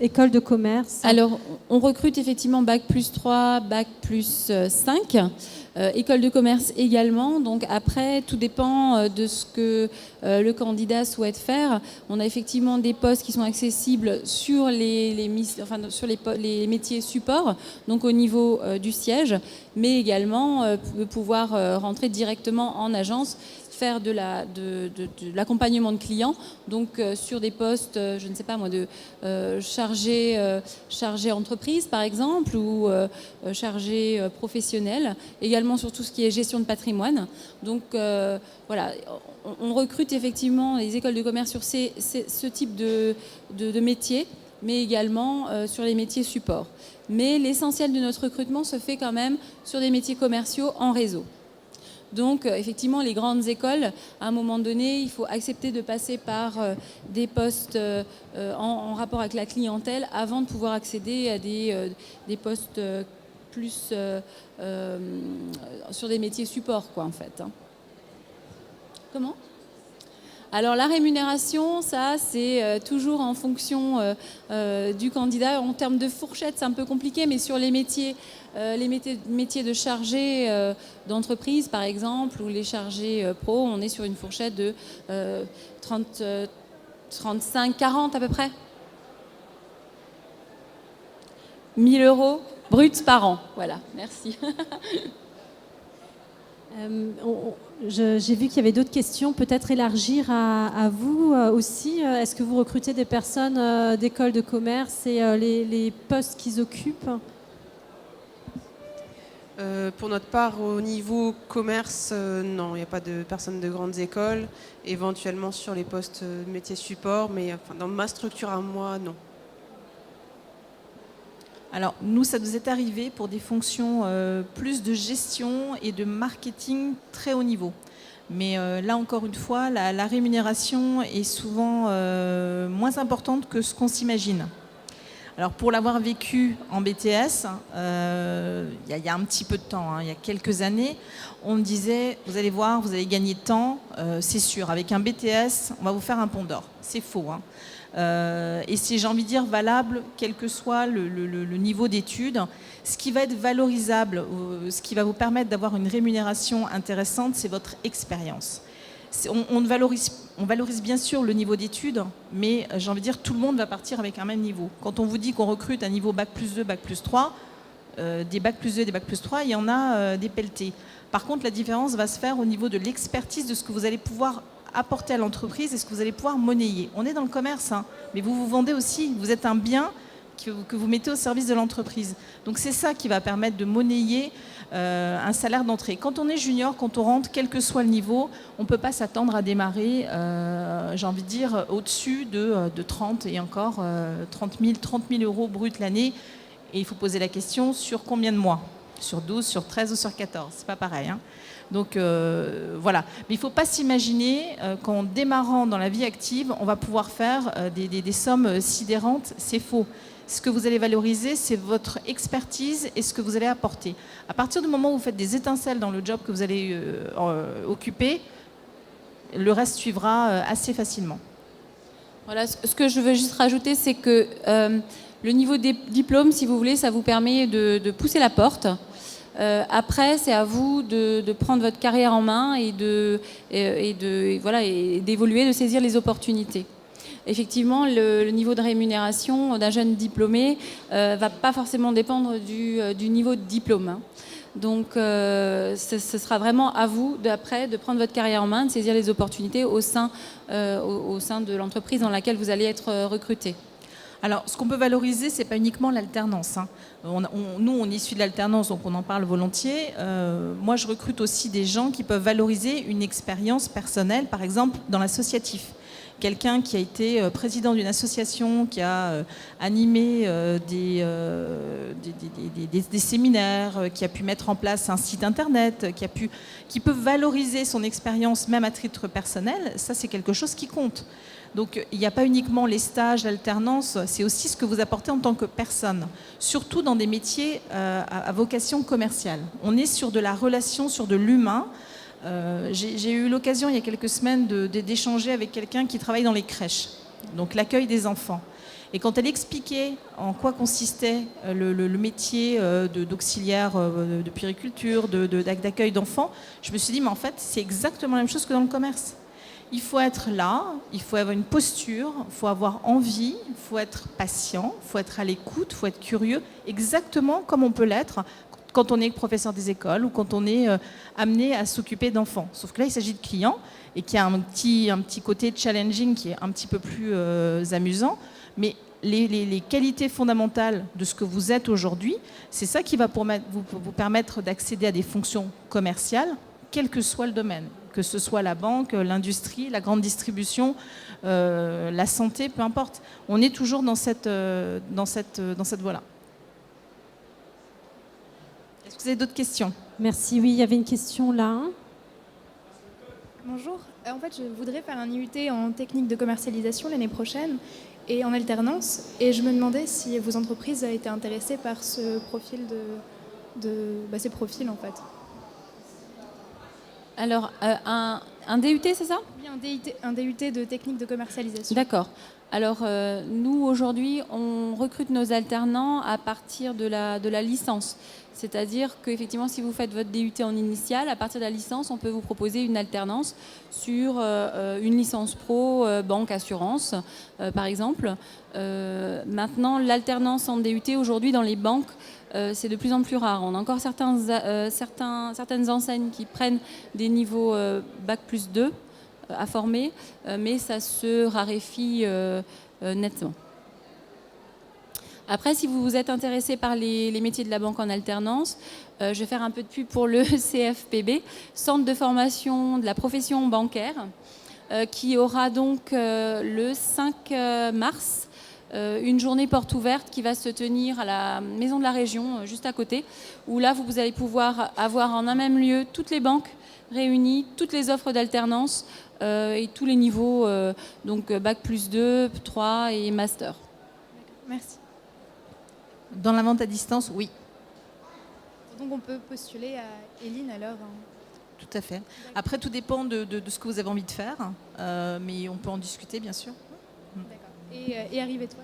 école de commerce. Alors on recrute effectivement bac plus 3, bac plus 5. École de commerce également. Donc après, tout dépend de ce que le candidat souhaite faire. On a effectivement des postes qui sont accessibles sur les métiers support, donc au niveau du siège, mais également pouvoir rentrer directement en agence, faire de l'accompagnement de clients, donc sur des postes, je ne sais pas moi, de chargé entreprise par exemple, ou chargé professionnel, également sur tout ce qui est gestion de patrimoine. Donc voilà, on recrute effectivement les écoles de commerce sur ce type de métier, mais également sur les métiers support. Mais l'essentiel de notre recrutement se fait quand même sur des métiers commerciaux en réseau. Donc, effectivement, les grandes écoles, à un moment donné, il faut accepter de passer par des postes en rapport avec la clientèle avant de pouvoir accéder à des postes plus sur des métiers support, quoi, en fait. Comment ? Alors, la rémunération, ça, c'est toujours en fonction du candidat. En termes de fourchette, c'est un peu compliqué, mais sur les métiers de chargé d'entreprise, par exemple, ou les chargés pro, on est sur une fourchette de 35-40 à peu près. 1 000 € bruts par an. Voilà, merci. J'ai vu qu'il y avait d'autres questions, peut-être élargir à vous aussi. Est-ce que vous recrutez des personnes d'école de commerce et les postes qu'ils occupent? Pour notre part, au niveau commerce, non, il n'y a pas de personnes de grandes écoles, éventuellement sur les postes métiers support, mais dans ma structure à moi, non. Alors, nous, ça nous est arrivé pour des fonctions plus de gestion et de marketing très haut niveau. Mais là, encore une fois, la rémunération est souvent moins importante que ce qu'on s'imagine. Alors, pour l'avoir vécu en BTS, il y a un petit peu de temps, il y a quelques années, on me disait, vous allez voir, vous allez gagner de temps, c'est sûr. Avec un BTS, on va vous faire un pont d'or. C'est faux, et c'est, j'ai envie de dire, valable, quel que soit le niveau d'études. Ce qui va être valorisable, ce qui va vous permettre d'avoir une rémunération intéressante, c'est votre expérience. On valorise bien sûr le niveau d'études, mais j'ai envie de dire, tout le monde va partir avec un même niveau. Quand on vous dit qu'on recrute un niveau bac plus 2, bac plus 3, des bac plus 2 et des bac plus 3, il y en a des pelletés. Par contre, la différence va se faire au niveau de l'expertise, de ce que vous allez pouvoir apporter à l'entreprise et ce que vous allez pouvoir monnayer. On est dans le commerce, mais vous vous vendez aussi. Vous êtes un bien que vous mettez au service de l'entreprise. Donc c'est ça qui va permettre de monnayer un salaire d'entrée. Quand on est junior, quand on rentre, quel que soit le niveau, on ne peut pas s'attendre à démarrer, j'ai envie de dire, au-dessus de 30 et encore 30 000 € bruts l'année. Et il faut poser la question sur combien de mois ? Sur 12, sur 13 ou sur 14 ? C'est pas pareil. Donc voilà. Mais il ne faut pas s'imaginer qu'en démarrant dans la vie active, on va pouvoir faire des sommes sidérantes. C'est faux. Ce que vous allez valoriser, c'est votre expertise et ce que vous allez apporter. À partir du moment où vous faites des étincelles dans le job que vous allez occuper, le reste suivra assez facilement. Voilà, ce que je veux juste rajouter, c'est que le niveau des diplômes, si vous voulez, ça vous permet de pousser la porte. Après, c'est à vous de prendre votre carrière en main et d'évoluer, de saisir les opportunités. Effectivement, le niveau de rémunération d'un jeune diplômé va pas forcément dépendre du niveau de diplôme. Hein. Donc, ce sera vraiment à vous, après, de prendre votre carrière en main, de saisir les opportunités au sein de l'entreprise dans laquelle vous allez être recruté. Alors, ce qu'on peut valoriser, c'est pas uniquement l'alternance. Hein. Nous, on est issus de l'alternance, donc on en parle volontiers. Moi, je recrute aussi des gens qui peuvent valoriser une expérience personnelle, par exemple, dans l'associatif. Quelqu'un qui a été président d'une association, qui a animé des séminaires, qui a pu mettre en place un site internet, qui peut valoriser son expérience même à titre personnel, ça c'est quelque chose qui compte. Donc il n'y a pas uniquement les stages, l'alternance, c'est aussi ce que vous apportez en tant que personne, surtout dans des métiers à vocation commerciale. On est sur de la relation, sur de l'humain. J'ai eu l'occasion il y a quelques semaines d'échanger avec quelqu'un qui travaille dans les crèches, donc l'accueil des enfants. Et quand elle expliquait en quoi consistait le métier d'auxiliaire de puériculture, d'accueil d'enfants, je me suis dit, mais en fait, c'est exactement la même chose que dans le commerce. Il faut être là, il faut avoir une posture, il faut avoir envie, il faut être patient, il faut être à l'écoute, il faut être curieux, exactement comme on peut l'être quand on est professeur des écoles ou quand on est amené à s'occuper d'enfants. Sauf que là, il s'agit de clients et qu'il y a un petit côté challenging qui est un petit peu plus amusant. Mais les qualités fondamentales de ce que vous êtes aujourd'hui, c'est ça qui va vous permettre d'accéder à des fonctions commerciales, quel que soit le domaine, que ce soit la banque, l'industrie, la grande distribution, la santé, peu importe. On est toujours dans cette voie-là. Est-ce que vous avez d'autres questions ? Merci. Oui, il y avait une question là. Bonjour. En fait, je voudrais faire un IUT en technique de commercialisation l'année prochaine et en alternance. Et je me demandais si vos entreprises étaient intéressées par ce profil ces profils en fait. Alors, un DUT, c'est ça ? Oui, un DUT de technique de commercialisation. D'accord. Alors, nous, aujourd'hui, on recrute nos alternants à partir de la licence. C'est-à-dire qu'effectivement, si vous faites votre DUT en initial, à partir de la licence, on peut vous proposer une alternance sur une licence pro, banque, assurance, par exemple. Maintenant, l'alternance en DUT, aujourd'hui, dans les banques, c'est de plus en plus rare. On a encore certaines enseignes qui prennent des niveaux Bac plus 2 à former, mais ça se raréfie nettement. Après, si vous vous êtes intéressé par les métiers de la banque en alternance, je vais faire un peu de pub pour le CFPB, Centre de formation de la profession bancaire, qui aura donc le 5 mars une journée porte ouverte qui va se tenir à la Maison de la Région, juste à côté, où là, vous allez pouvoir avoir en un même lieu toutes les banques réunies, toutes les offres d'alternance et tous les niveaux, donc Bac plus 2, 3 et Master. Merci. Dans la vente à distance, oui. Donc on peut postuler à Eline alors. Tout à fait. Après, tout dépend de ce que vous avez envie de faire, mais on peut en discuter, bien sûr. D'accord. Et arrivez-toi.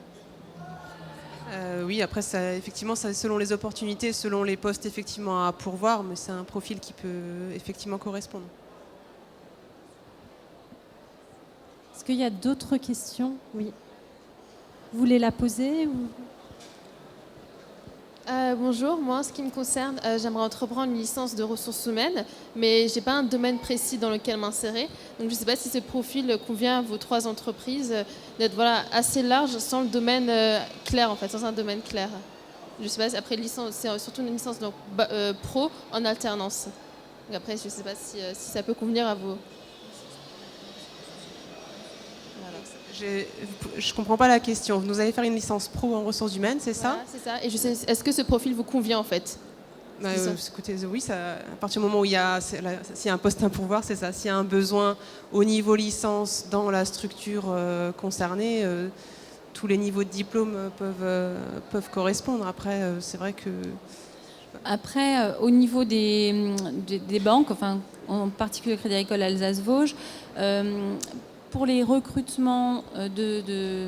Oui, après, effectivement, ça, selon les opportunités, selon les postes effectivement à pourvoir, mais c'est un profil qui peut effectivement correspondre. Est-ce qu'il y a d'autres questions ? Oui. Vous voulez la poser ou... Bonjour, moi en ce qui me concerne, j'aimerais entreprendre une licence de ressources humaines, mais je n'ai pas un domaine précis dans lequel m'insérer. Donc je ne sais pas si ce profil convient à vos 3 entreprises, d'être assez large sans le domaine clair, en fait, sans un domaine clair. Je ne sais pas, après licence, c'est surtout une licence donc, pro en alternance. Donc après, je ne sais pas si ça peut convenir à vos... Je ne comprends pas la question. Vous nous allez faire une licence pro en ressources humaines, c'est ça ? Voilà, c'est ça. Et je sais, est-ce que ce profil vous convient en fait ? Écoutez, oui, ça, à partir du moment où s'il y a un poste à pourvoir, c'est ça. S'il y a un besoin au niveau licence dans la structure concernée, tous les niveaux de diplôme peuvent correspondre. Après, c'est vrai que... Après, au niveau des banques, enfin, en particulier Crédit Agricole Alsace-Vosges, pour les recrutements de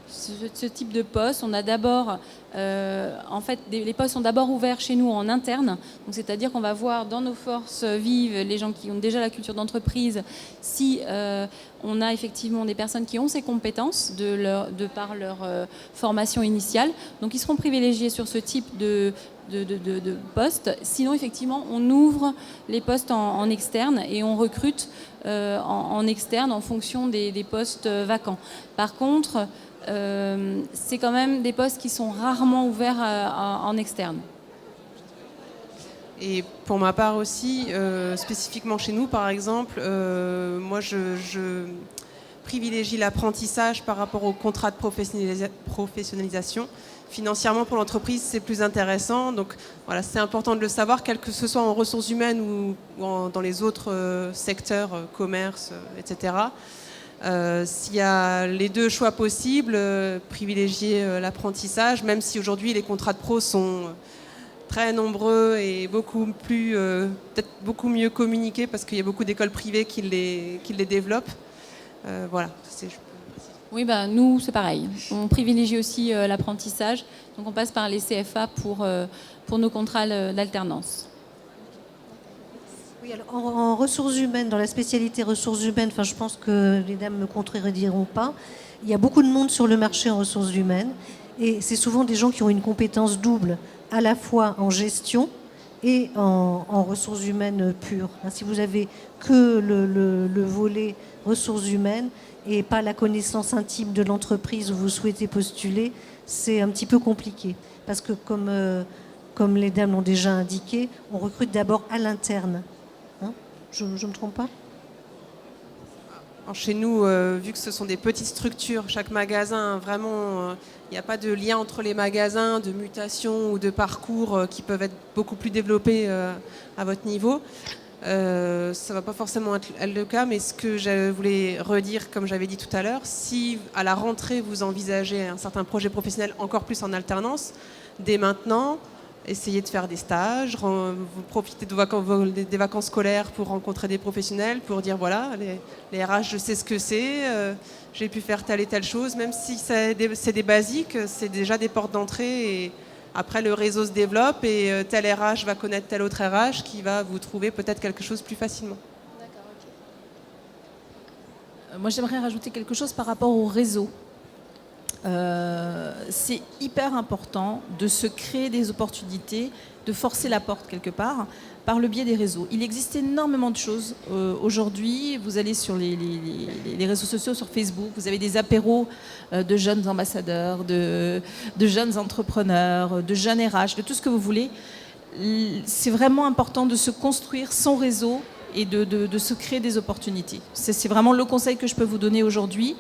ce type de poste, on a d'abord, en fait, les postes sont d'abord ouverts chez nous en interne. Donc, c'est-à-dire qu'on va voir dans nos forces vives les gens qui ont déjà la culture d'entreprise, si on a effectivement des personnes qui ont ces compétences de par leur formation initiale. Donc, ils seront privilégiés sur ce type de postes. Sinon, effectivement, on ouvre les postes en externe et on recrute en externe en fonction des postes vacants. Par contre, c'est quand même des postes qui sont rarement ouverts en externe. Et pour ma part aussi, spécifiquement chez nous, par exemple, moi, je privilégie l'apprentissage par rapport au contrat de professionnalisation. Financièrement, pour l'entreprise, c'est plus intéressant. Donc, voilà, c'est important de le savoir, quel que ce soit en ressources humaines ou dans les autres secteurs, commerce, etc. S'il y a les deux choix possibles, privilégier l'apprentissage, même si aujourd'hui les contrats de pro sont très nombreux et peut-être beaucoup mieux communiqués parce qu'il y a beaucoup d'écoles privées qui les développent. Voilà. Oui, nous, c'est pareil. On privilégie aussi l'apprentissage. Donc, on passe par les CFA pour nos contrats d'alternance. Oui, alors en ressources humaines, dans la spécialité ressources humaines, je pense que les dames me contrediront pas, il y a beaucoup de monde sur le marché en ressources humaines et c'est souvent des gens qui ont une compétence double, à la fois en gestion et en ressources humaines pures. Si vous avez que le volet ressources humaines et pas la connaissance intime de l'entreprise où vous souhaitez postuler, c'est un petit peu compliqué. Parce que comme les dames l'ont déjà indiqué, on recrute d'abord à l'interne. Je ne me trompe pas ? Alors chez nous, vu que ce sont des petites structures, chaque magasin, vraiment, il n'y a pas de lien entre les magasins, de mutation ou de parcours qui peuvent être beaucoup plus développés à votre niveau. Ça ne va pas forcément être le cas, mais ce que je voulais redire, comme j'avais dit tout à l'heure, si à la rentrée vous envisagez un certain projet professionnel encore plus en alternance, dès maintenant, essayez de faire des stages, vous profitez des vacances scolaires pour rencontrer des professionnels, pour dire voilà, les RH, je sais ce que c'est, j'ai pu faire telle et telle chose, même si c'est des basiques, c'est déjà des portes d'entrée et après le réseau se développe et tel RH va connaître tel autre RH qui va vous trouver peut-être quelque chose plus facilement. D'accord, ok. Moi, j'aimerais rajouter quelque chose par rapport au réseau. C'est hyper important de se créer des opportunités, de forcer la porte quelque part par le biais des réseaux. Il existe énormément de choses. Aujourd'hui, vous allez sur les réseaux sociaux, sur Facebook, vous avez des apéros de jeunes ambassadeurs, de jeunes entrepreneurs, de jeunes RH, de tout ce que vous voulez. C'est vraiment important de se construire son réseau et de se créer des opportunités. C'est vraiment le conseil que je peux vous donner aujourd'hui.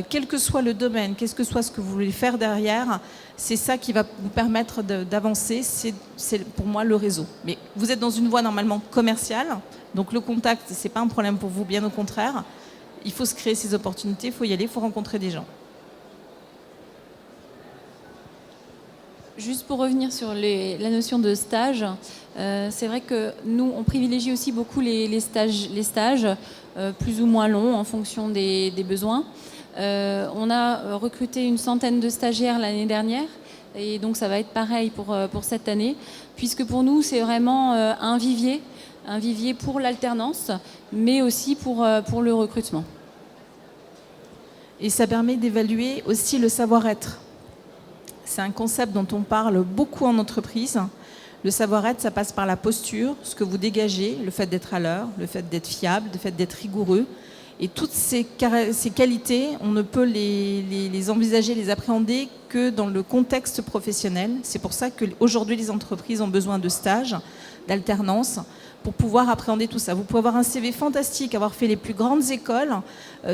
Quel que soit le domaine, quel que soit ce que vous voulez faire derrière, c'est ça qui va vous permettre d'avancer. C'est pour moi le réseau. Mais vous êtes dans une voie normalement commerciale, donc le contact, c'est pas un problème pour vous, bien au contraire. Il faut se créer ces opportunités, il faut y aller, il faut rencontrer des gens. Juste pour revenir sur la notion de stage, c'est vrai que nous, on privilégie aussi beaucoup les stages plus ou moins longs en fonction des besoins. On a recruté une centaine de stagiaires l'année dernière et donc ça va être pareil pour cette année, puisque pour nous, c'est vraiment un vivier pour l'alternance, mais aussi pour le recrutement. Et ça permet d'évaluer aussi le savoir-être. C'est un concept dont on parle beaucoup en entreprise. Le savoir-être, ça passe par la posture, ce que vous dégagez, le fait d'être à l'heure, le fait d'être fiable, le fait d'être rigoureux. Et toutes ces qualités, on ne peut les envisager, les appréhender que dans le contexte professionnel. C'est pour ça qu'aujourd'hui, les entreprises ont besoin de stages, d'alternance, pour pouvoir appréhender tout ça. Vous pouvez avoir un CV fantastique, avoir fait les plus grandes écoles.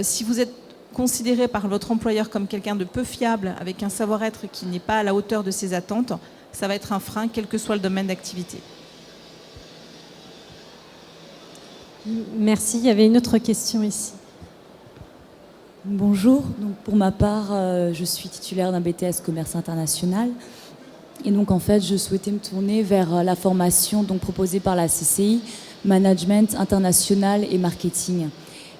Si vous êtes considéré par votre employeur comme quelqu'un de peu fiable, avec un savoir-être qui n'est pas à la hauteur de ses attentes, ça va être un frein, quel que soit le domaine d'activité. Merci. Il y avait une autre question ici. Bonjour, donc pour ma part, je suis titulaire d'un BTS Commerce International. Et donc en fait, je souhaitais me tourner vers la formation donc, proposée par la CCI, Management International et Marketing.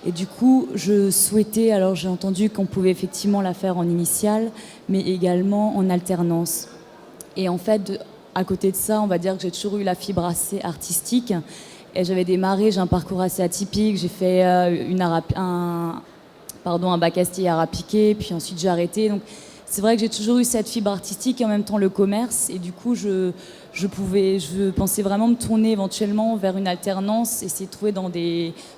Et du coup, je souhaitais, alors j'ai entendu qu'on pouvait effectivement la faire en initiale, mais également en alternance. Et en fait, à côté de ça, on va dire que j'ai toujours eu la fibre assez artistique. Et j'avais démarré, j'ai un parcours assez atypique, j'ai fait un bac STI art appliqué, puis ensuite j'ai arrêté. Donc c'est vrai que j'ai toujours eu cette fibre artistique et en même temps le commerce. Et du coup, je pensais vraiment me tourner éventuellement vers une alternance, essayer de trouver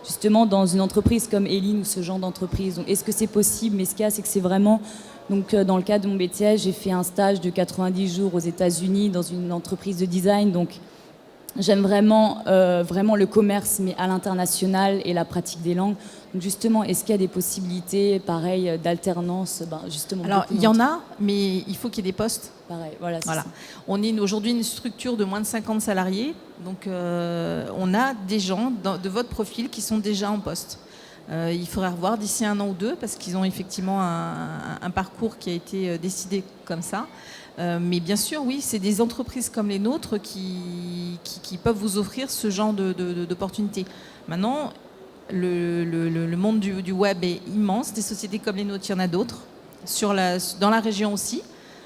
justement dans une entreprise comme Eline ou ce genre d'entreprise. Donc est-ce que c'est possible? Mais ce qu'il y a, c'est que c'est vraiment... Donc dans le cadre de mon BTS, j'ai fait un stage de 90 jours aux États-Unis dans une entreprise de design. Donc j'aime vraiment le commerce, mais à l'international et la pratique des langues. Donc justement, est-ce qu'il y a des possibilités, pareil, d'alternance justement? Alors, il y en a, mais il faut qu'il y ait des postes. Pareil, voilà. Voilà. On est aujourd'hui une structure de moins de 50 salariés. Donc, on a des gens de votre profil qui sont déjà en poste. Il faudrait revoir d'ici 1 an ou 2, parce qu'ils ont effectivement un parcours qui a été décidé comme ça. Mais bien sûr, oui, c'est des entreprises comme les nôtres qui peuvent vous offrir ce genre d'opportunités. Maintenant, le monde du web est immense. Des sociétés comme les nôtres, il y en a d'autres. Dans la région aussi.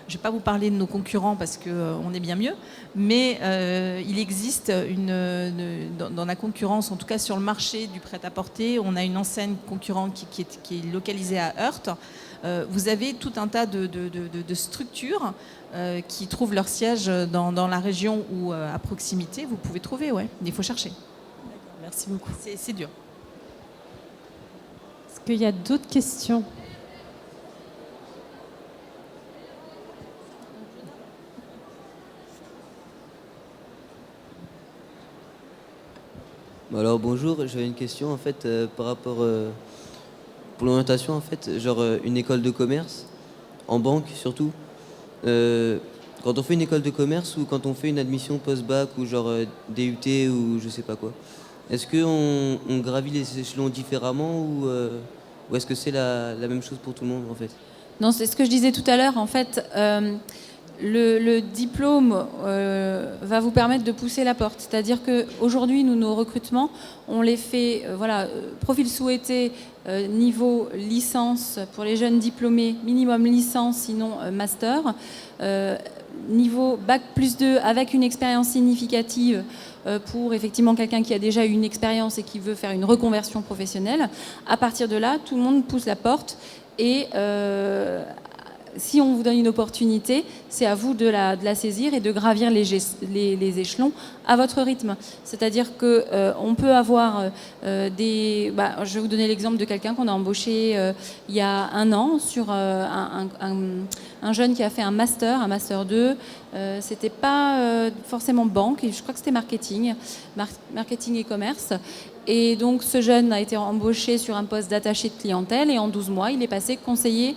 Je ne vais pas vous parler de nos concurrents parce qu'on est bien mieux. Mais il existe dans la concurrence, en tout cas sur le marché du prêt-à-porter, on a une enseigne concurrente qui est localisée à Heurt. Vous avez tout un tas de structures qui trouvent leur siège dans la région ou à proximité. Vous pouvez trouver, ouais. Il faut chercher. Merci beaucoup. C'est dur. Est-ce qu'il y a d'autres questions? Alors bonjour, j'avais une question en fait par rapport pour l'orientation en fait, genre une école de commerce, en banque surtout. Quand on fait une école de commerce ou quand on fait une admission post-bac ou genre DUT ou je sais pas quoi, est-ce qu'on gravit les échelons différemment ou est-ce que c'est la même chose pour tout le monde en fait? Non, c'est ce que je disais tout à l'heure. En fait, le diplôme va vous permettre de pousser la porte. C'est-à-dire qu'aujourd'hui, nos recrutements, on les fait, profil souhaité, niveau licence pour les jeunes diplômés, minimum licence, sinon master. Niveau bac plus 2 avec une expérience significative pour effectivement quelqu'un qui a déjà eu une expérience et qui veut faire une reconversion professionnelle. À partir de là, tout le monde pousse la porte et si on vous donne une opportunité, c'est à vous de la saisir et de gravir les échelons à votre rythme. C'est-à-dire qu'on peut avoir je vais vous donner l'exemple de quelqu'un qu'on a embauché il y a 1 an sur un jeune qui a fait un master 2. C'était pas forcément banque, je crois que c'était marketing et commerce. Et donc ce jeune a été embauché sur un poste d'attaché de clientèle et en 12 mois, il est passé conseiller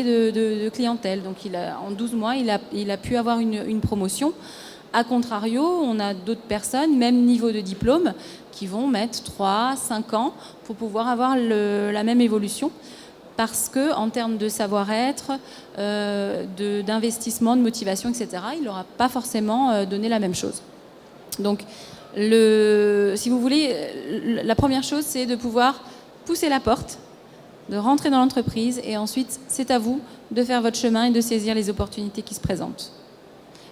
de clientèle. Donc en 12 mois, il a pu avoir une promotion. A contrario, on a d'autres personnes, même niveau de diplôme, qui vont mettre 3-5 ans pour pouvoir avoir la même évolution. Parce qu'en termes de savoir-être, d'investissement, de motivation, etc., il n'aura pas forcément donné la même chose. Donc, si vous voulez, la première chose, c'est de pouvoir pousser la porte, de rentrer dans l'entreprise et ensuite, c'est à vous de faire votre chemin et de saisir les opportunités qui se présentent.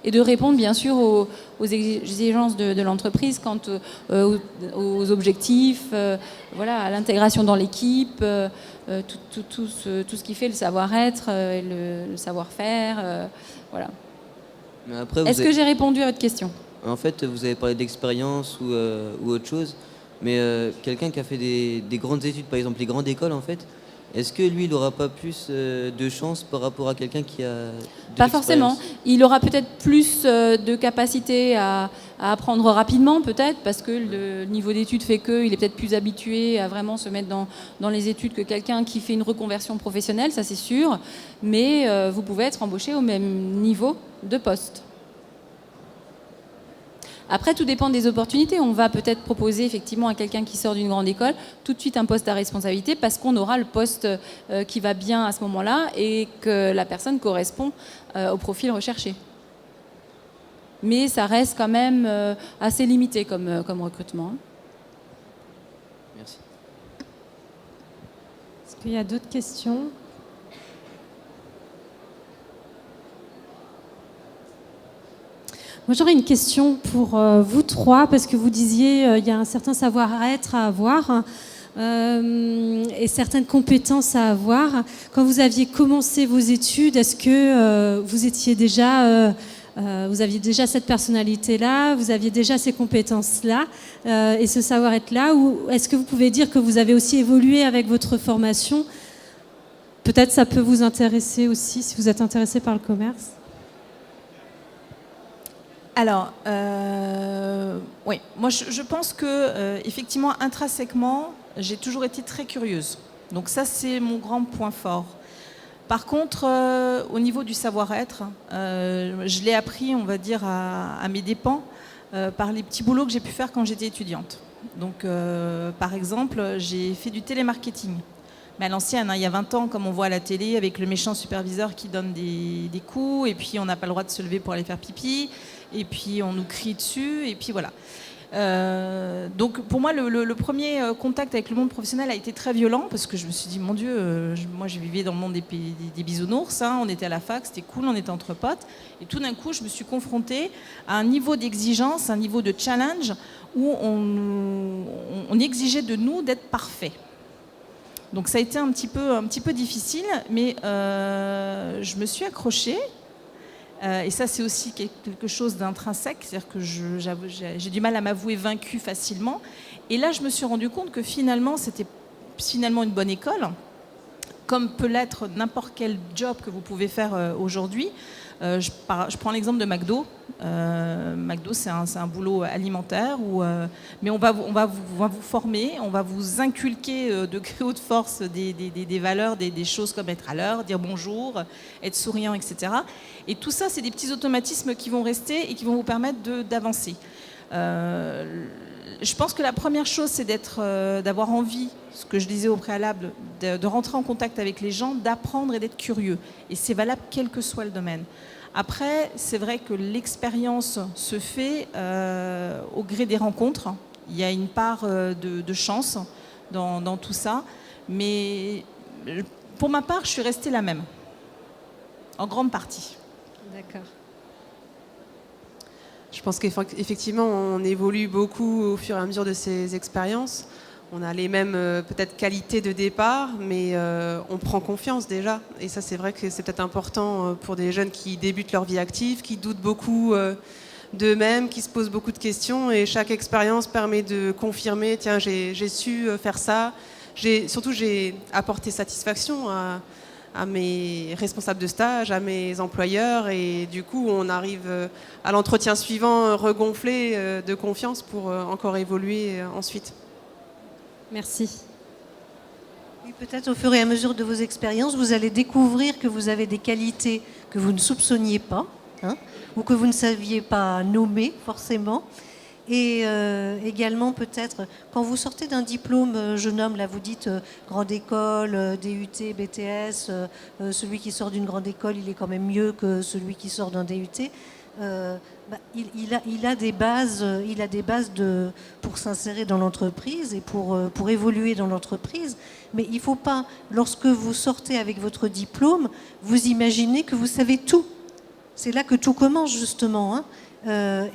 Et de répondre bien sûr aux exigences de l'entreprise quant aux objectifs, à l'intégration dans l'équipe, tout ce qui fait le savoir-être, le savoir-faire. Voilà. Est-ce que j'ai répondu à votre question? En fait, vous avez parlé d'expérience ou autre chose, mais quelqu'un qui a fait des grandes études, par exemple les grandes écoles en fait, est-ce que lui, il n'aura pas plus de chance par rapport à quelqu'un qui a Pas forcément. Il aura peut-être plus de capacité à apprendre rapidement, peut-être, parce que le niveau d'études fait qu'il est peut-être plus habitué à vraiment se mettre dans les études que quelqu'un qui fait une reconversion professionnelle, ça c'est sûr. Mais vous pouvez être embauché au même niveau de poste. Après, tout dépend des opportunités. On va peut-être proposer effectivement à quelqu'un qui sort d'une grande école tout de suite un poste à responsabilité parce qu'on aura le poste qui va bien à ce moment-là et que la personne correspond au profil recherché. Mais ça reste quand même assez limité comme recrutement. Merci. Est-ce qu'il y a d'autres questions ? Moi, j'aurais une question pour vous trois, parce que vous disiez il y a un certain savoir-être à avoir et certaines compétences à avoir. Quand vous aviez commencé vos études, est-ce que vous aviez déjà cette personnalité-là, vous aviez déjà ces compétences-là et ce savoir-être-là, ou est-ce que vous pouvez dire que vous avez aussi évolué avec votre formation ? Peut-être ça peut vous intéresser aussi, si vous êtes intéressé par le commerce. Alors, oui, moi je pense que effectivement intrinsèquement, j'ai toujours été très curieuse. Donc ça, c'est mon grand point fort. Par contre, au niveau du savoir-être, je l'ai appris, on va dire, à mes dépens par les petits boulots que j'ai pu faire quand j'étais étudiante. Donc, par exemple, j'ai fait du télémarketing. Mais à l'ancienne, hein, il y a 20 ans, comme on voit à la télé, avec le méchant superviseur qui donne des coups, et puis on n'a pas le droit de se lever pour aller faire pipi, et puis on nous crie dessus, et puis voilà. Donc pour moi, le premier contact avec le monde professionnel a été très violent, parce que je me suis dit, mon Dieu, moi je vivais dans le monde des bisounours, hein, on était à la fac, c'était cool, on était entre potes, et tout d'un coup, je me suis confrontée à un niveau d'exigence, un niveau de challenge, où on exigeait de nous d'être parfaits. Donc ça a été un petit peu difficile, mais je me suis accrochée. Et ça, c'est aussi quelque chose d'intrinsèque, c'est-à-dire que j'ai du mal à m'avouer vaincue facilement. Et là, je me suis rendu compte que finalement, c'était finalement une bonne école, comme peut l'être n'importe quel job que vous pouvez faire aujourd'hui. Je prends l'exemple de McDo. McDo, c'est un boulot alimentaire, mais on va vous former, on va vous inculquer de haute force des valeurs, des choses comme être à l'heure, dire bonjour, être souriant, etc. Et tout ça, c'est des petits automatismes qui vont rester et qui vont vous permettre d'avancer. Je pense que la première chose, c'est d'avoir envie, ce que je disais au préalable, de rentrer en contact avec les gens, d'apprendre et d'être curieux. Et c'est valable quel que soit le domaine. Après, c'est vrai que l'expérience se fait au gré des rencontres. Il y a une part de chance dans tout ça. Mais pour ma part, je suis restée la même, en grande partie. D'accord. Je pense qu'effectivement, on évolue beaucoup au fur et à mesure de ces expériences. On a les mêmes peut-être qualités de départ, mais on prend confiance déjà. Et ça, c'est vrai que c'est peut-être important pour des jeunes qui débutent leur vie active, qui doutent beaucoup d'eux-mêmes, qui se posent beaucoup de questions. Et chaque expérience permet de confirmer, tiens, j'ai su faire ça. Surtout, j'ai apporté satisfaction à mes responsables de stage, à mes employeurs, et du coup on arrive à l'entretien suivant regonflé de confiance pour encore évoluer ensuite. Merci. Oui, peut-être au fur et à mesure de vos expériences, vous allez découvrir que vous avez des qualités que vous ne soupçonniez pas, hein, ou que vous ne saviez pas nommer forcément. Et également peut-être, quand vous sortez d'un diplôme, jeune homme, là vous dites grande école, DUT, BTS, celui qui sort d'une grande école, il est quand même mieux que celui qui sort d'un DUT. Il a des bases, pour s'insérer dans l'entreprise et pour évoluer dans l'entreprise. Mais il ne faut pas, lorsque vous sortez avec votre diplôme, vous imaginez que vous savez tout. C'est là que tout commence justement, hein.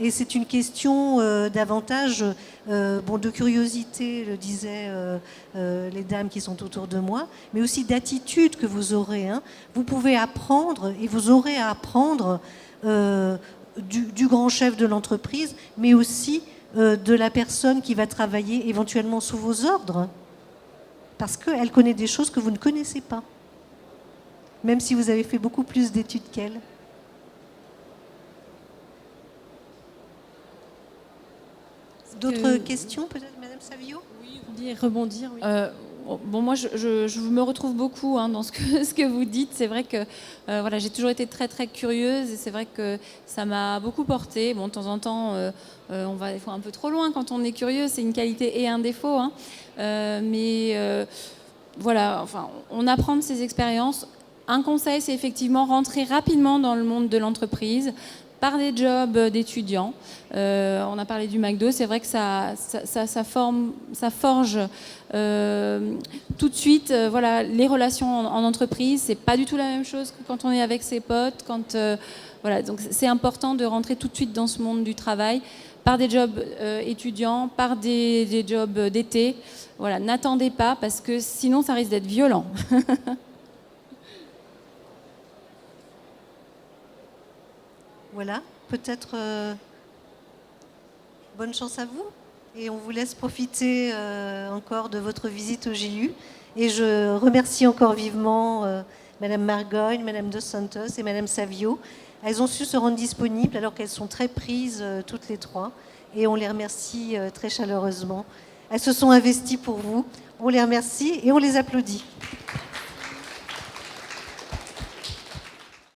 Et c'est une question davantage de curiosité, le disaient les dames qui sont autour de moi, mais aussi d'attitude que vous aurez, hein. Vous pouvez apprendre et vous aurez à apprendre du grand chef de l'entreprise, mais aussi de la personne qui va travailler éventuellement sous vos ordres, parce qu'elle connaît des choses que vous ne connaissez pas, même si vous avez fait beaucoup plus d'études qu'elle. D'autres questions, peut-être, Madame Savio ? Oui, vous vouliez rebondir, oui. Bon, moi, je me retrouve beaucoup dans ce que vous dites. C'est vrai que voilà, j'ai toujours été très, très curieuse et c'est vrai que ça m'a beaucoup portée. Bon, de temps en temps, on va des fois un peu trop loin quand on est curieux. C'est une qualité et un défaut. Mais voilà, enfin, on apprend de ses expériences. Un conseil, c'est effectivement rentrer rapidement dans le monde de l'entreprise par des jobs d'étudiants. On a parlé du McDo, c'est vrai que ça forge tout de suite voilà, les relations en entreprise. C'est pas du tout la même chose que quand on est avec ses potes. Voilà, donc c'est important de rentrer tout de suite dans ce monde du travail par des jobs étudiants, par des jobs d'été. Voilà, n'attendez pas parce que sinon ça risque d'être violent. Voilà, peut-être bonne chance à vous et on vous laisse profiter encore de votre visite au GU. Et je remercie encore vivement Madame Margogne, Madame Dos Santos et Madame Savio. Elles ont su se rendre disponibles alors qu'elles sont très prises toutes les trois et on les remercie très chaleureusement. Elles se sont investies pour vous, on les remercie et on les applaudit.